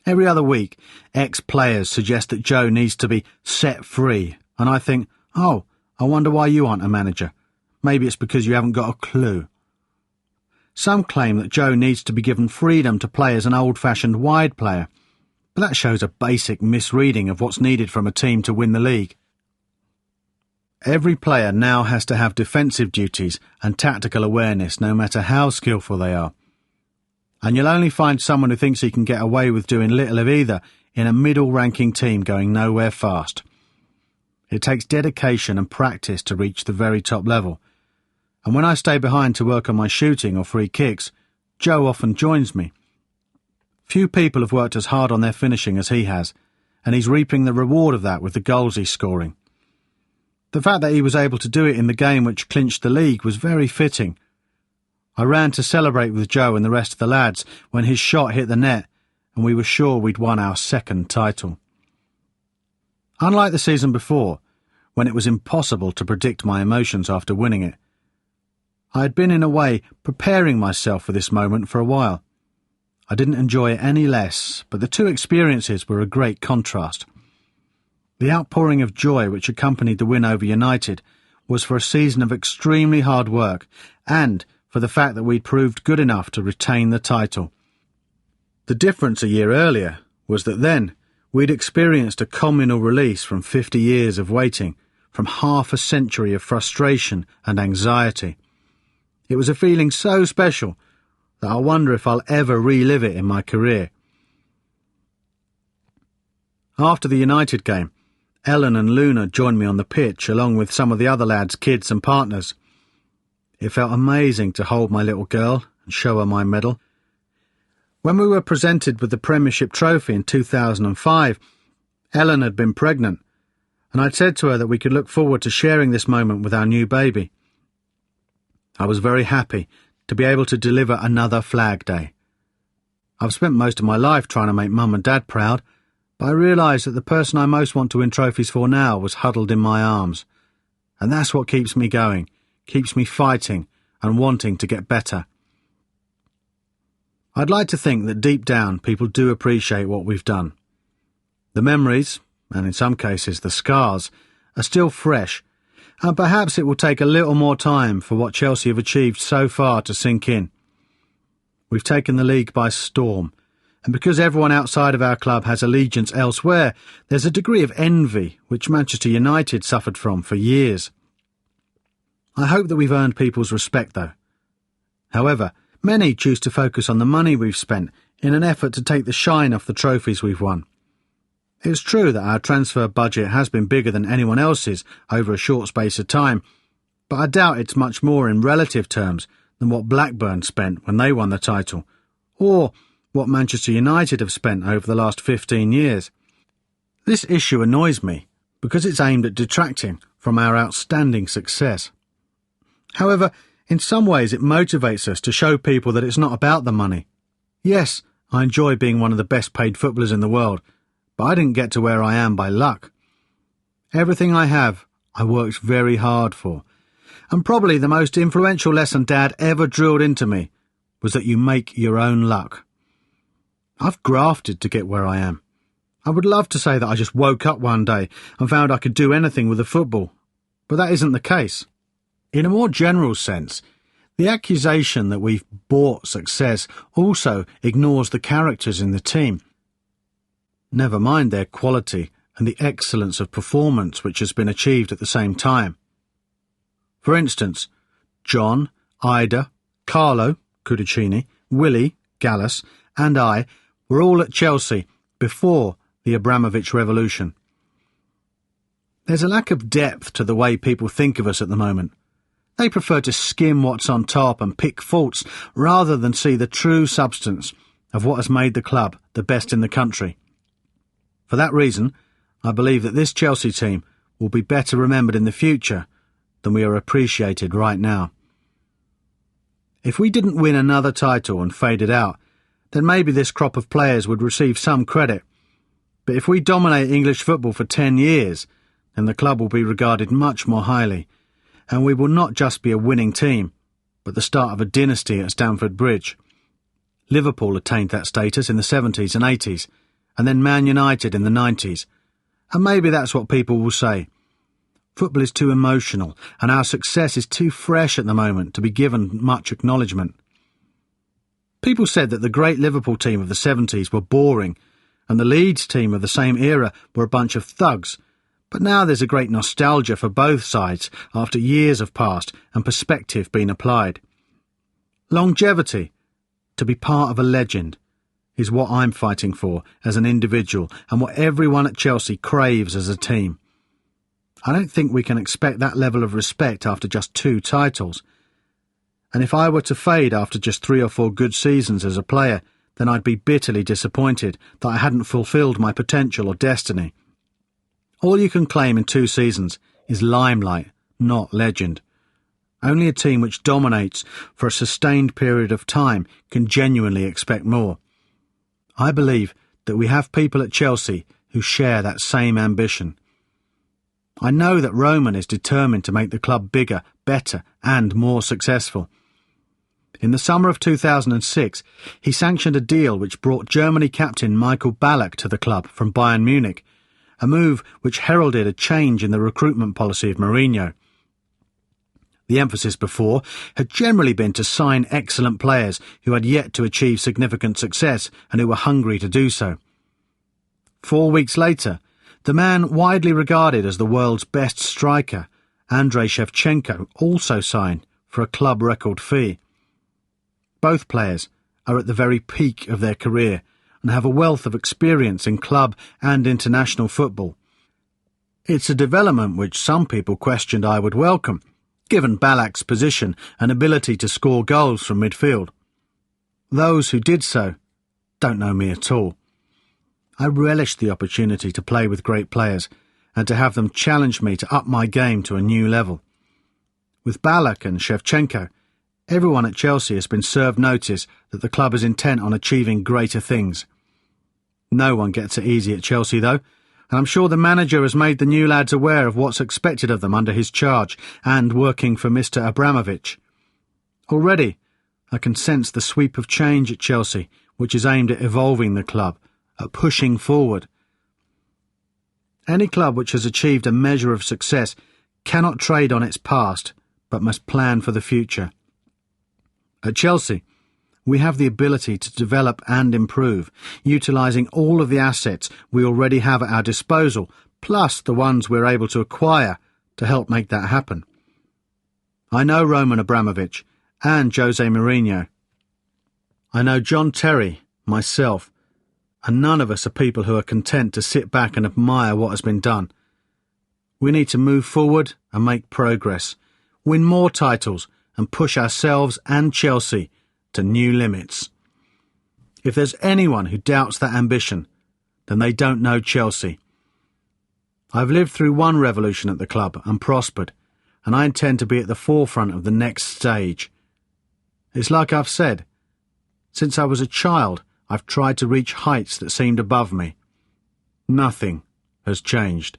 S1: Every other week, ex-players suggest that Joe needs to be set free, and I think, oh, I wonder why you aren't a manager. Maybe it's because you haven't got a clue. Some claim that Joe needs to be given freedom to play as an old-fashioned wide player, but that shows a basic misreading of what's needed from a team to win the league. Every player now has to have defensive duties and tactical awareness, no matter how skillful they are. And you'll only find someone who thinks he can get away with doing little of either in a middle-ranking team going nowhere fast. It takes dedication and practice to reach the very top level. And when I stay behind to work on my shooting or free kicks, Joe often joins me. Few people have worked as hard on their finishing as he has, and he's reaping the reward of that with the goals he's scoring. The fact that he was able to do it in the game which clinched the league was very fitting. I ran to celebrate with Joe and the rest of the lads when his shot hit the net, and we were sure we'd won our second title. Unlike the season before, when it was impossible to predict my emotions after winning it, I had been in a way preparing myself for this moment for a while. I didn't enjoy it any less, but the two experiences were a great contrast. The outpouring of joy which accompanied the win over United was for a season of extremely hard work and for the fact that we'd proved good enough to retain the title. The difference a year earlier was that then we'd experienced a communal release from 50 years of waiting, from half a century of frustration and anxiety. It was a feeling so special that I wonder if I'll ever relive it in my career. After the United game, Ellen and Luna joined me on the pitch along with some of the other lads' kids and partners. It felt amazing to hold my little girl and show her my medal. When we were presented with the Premiership trophy in 2005, Ellen had been pregnant, and I'd said to her that we could look forward to sharing this moment with our new baby. I was very happy to be able to deliver another Flag Day. I've spent most of my life trying to make Mum and Dad proud, but I realised that the person I most want to win trophies for now was huddled in my arms. And that's what keeps me going, keeps me fighting and wanting to get better. I'd like to think that deep down people do appreciate what we've done. The memories, and in some cases the scars, are still fresh, and perhaps it will take a little more time for what Chelsea have achieved so far to sink in. We've taken the league by storm, and because everyone outside of our club has allegiance elsewhere, there's a degree of envy which Manchester United suffered from for years. I hope that we've earned people's respect, though. However, many choose to focus on the money we've spent in an effort to take the shine off the trophies we've won. It's true that our transfer budget has been bigger than anyone else's over a short space of time, but I doubt it's much more in relative terms than what Blackburn spent when they won the title, or what Manchester United have spent over the last 15 years. This issue annoys me because it's aimed at detracting from our outstanding success. However, in some ways it motivates us to show people that it's not about the money. Yes, I enjoy being one of the best paid footballers in the world, but I didn't get to where I am by luck. Everything I have, I worked very hard for. And probably the most influential lesson Dad ever drilled into me was that you make your own luck. I've grafted to get where I am. I would love to say that I just woke up one day and found I could do anything with a football, but that isn't the case. In a more general sense, the accusation that we've bought success also ignores the characters in the team. Never mind their quality and the excellence of performance which has been achieved at the same time. For instance, John, Ida, Carlo, Cudicini, Willie, Gallus, and I were all at Chelsea before the Abramovich revolution. There's a lack of depth to the way people think of us at the moment. They prefer to skim what's on top and pick faults rather than see the true substance of what has made the club the best in the country. For that reason, I believe that this Chelsea team will be better remembered in the future than we are appreciated right now. If we didn't win another title and faded out, then maybe this crop of players would receive some credit. But if we dominate English football for 10 years, then the club will be regarded much more highly, and we will not just be a winning team, but the start of a dynasty at Stamford Bridge. Liverpool attained that status in the 70s and 80s, and then Man United in the 90s. And maybe that's what people will say. Football is too emotional, and our success is too fresh at the moment to be given much acknowledgement. People said that the great Liverpool team of the 70s were boring, and the Leeds team of the same era were a bunch of thugs. But now there's a great nostalgia for both sides after years have passed and perspective been applied. Longevity, to be part of a legend, is what I'm fighting for as an individual and what everyone at Chelsea craves as a team. I don't think we can expect that level of respect after just 2 titles. And if I were to fade after just 3 or 4 good seasons as a player, then I'd be bitterly disappointed that I hadn't fulfilled my potential or destiny. All you can claim in 2 seasons is limelight, not legend. Only a team which dominates for a sustained period of time can genuinely expect more. I believe that we have people at Chelsea who share that same ambition. I know that Roman is determined to make the club bigger, better and more successful. In the summer of 2006, he sanctioned a deal which brought Germany captain Michael Ballack to the club from Bayern Munich, a move which heralded a change in the recruitment policy of Mourinho. The emphasis before had generally been to sign excellent players who had yet to achieve significant success and who were hungry to do so. 4 weeks later, the man widely regarded as the world's best striker, Andrei Shevchenko, also signed for a club record fee. Both players are at the very peak of their career and have a wealth of experience in club and international football. It's a development which some people questioned I would welcome, given Ballack's position and ability to score goals from midfield. Those who did so don't know me at all. I relished the opportunity to play with great players and to have them challenge me to up my game to a new level. With Ballack and Shevchenko, everyone at Chelsea has been served notice that the club is intent on achieving greater things. No one gets it easy at Chelsea, though, and I'm sure the manager has made the new lads aware of what's expected of them under his charge and working for Mr. Abramovich. Already, I can sense the sweep of change at Chelsea, which is aimed at evolving the club, at pushing forward. Any club which has achieved a measure of success cannot trade on its past, but must plan for the future. At Chelsea, we have the ability to develop and improve, utilising all of the assets we already have at our disposal, plus the ones we're able to acquire to help make that happen. I know Roman Abramovich and Jose Mourinho. I know John Terry, myself, and none of us are people who are content to sit back and admire what has been done. We need to move forward and make progress, win more titles and push ourselves and Chelsea to new limits. If there's anyone who doubts that ambition, then they don't know Chelsea. I've lived through one revolution at the club and prospered, and I intend to be at the forefront of the next stage. It's like I've said, since I was a child, I've tried to reach heights that seemed above me. Nothing has changed.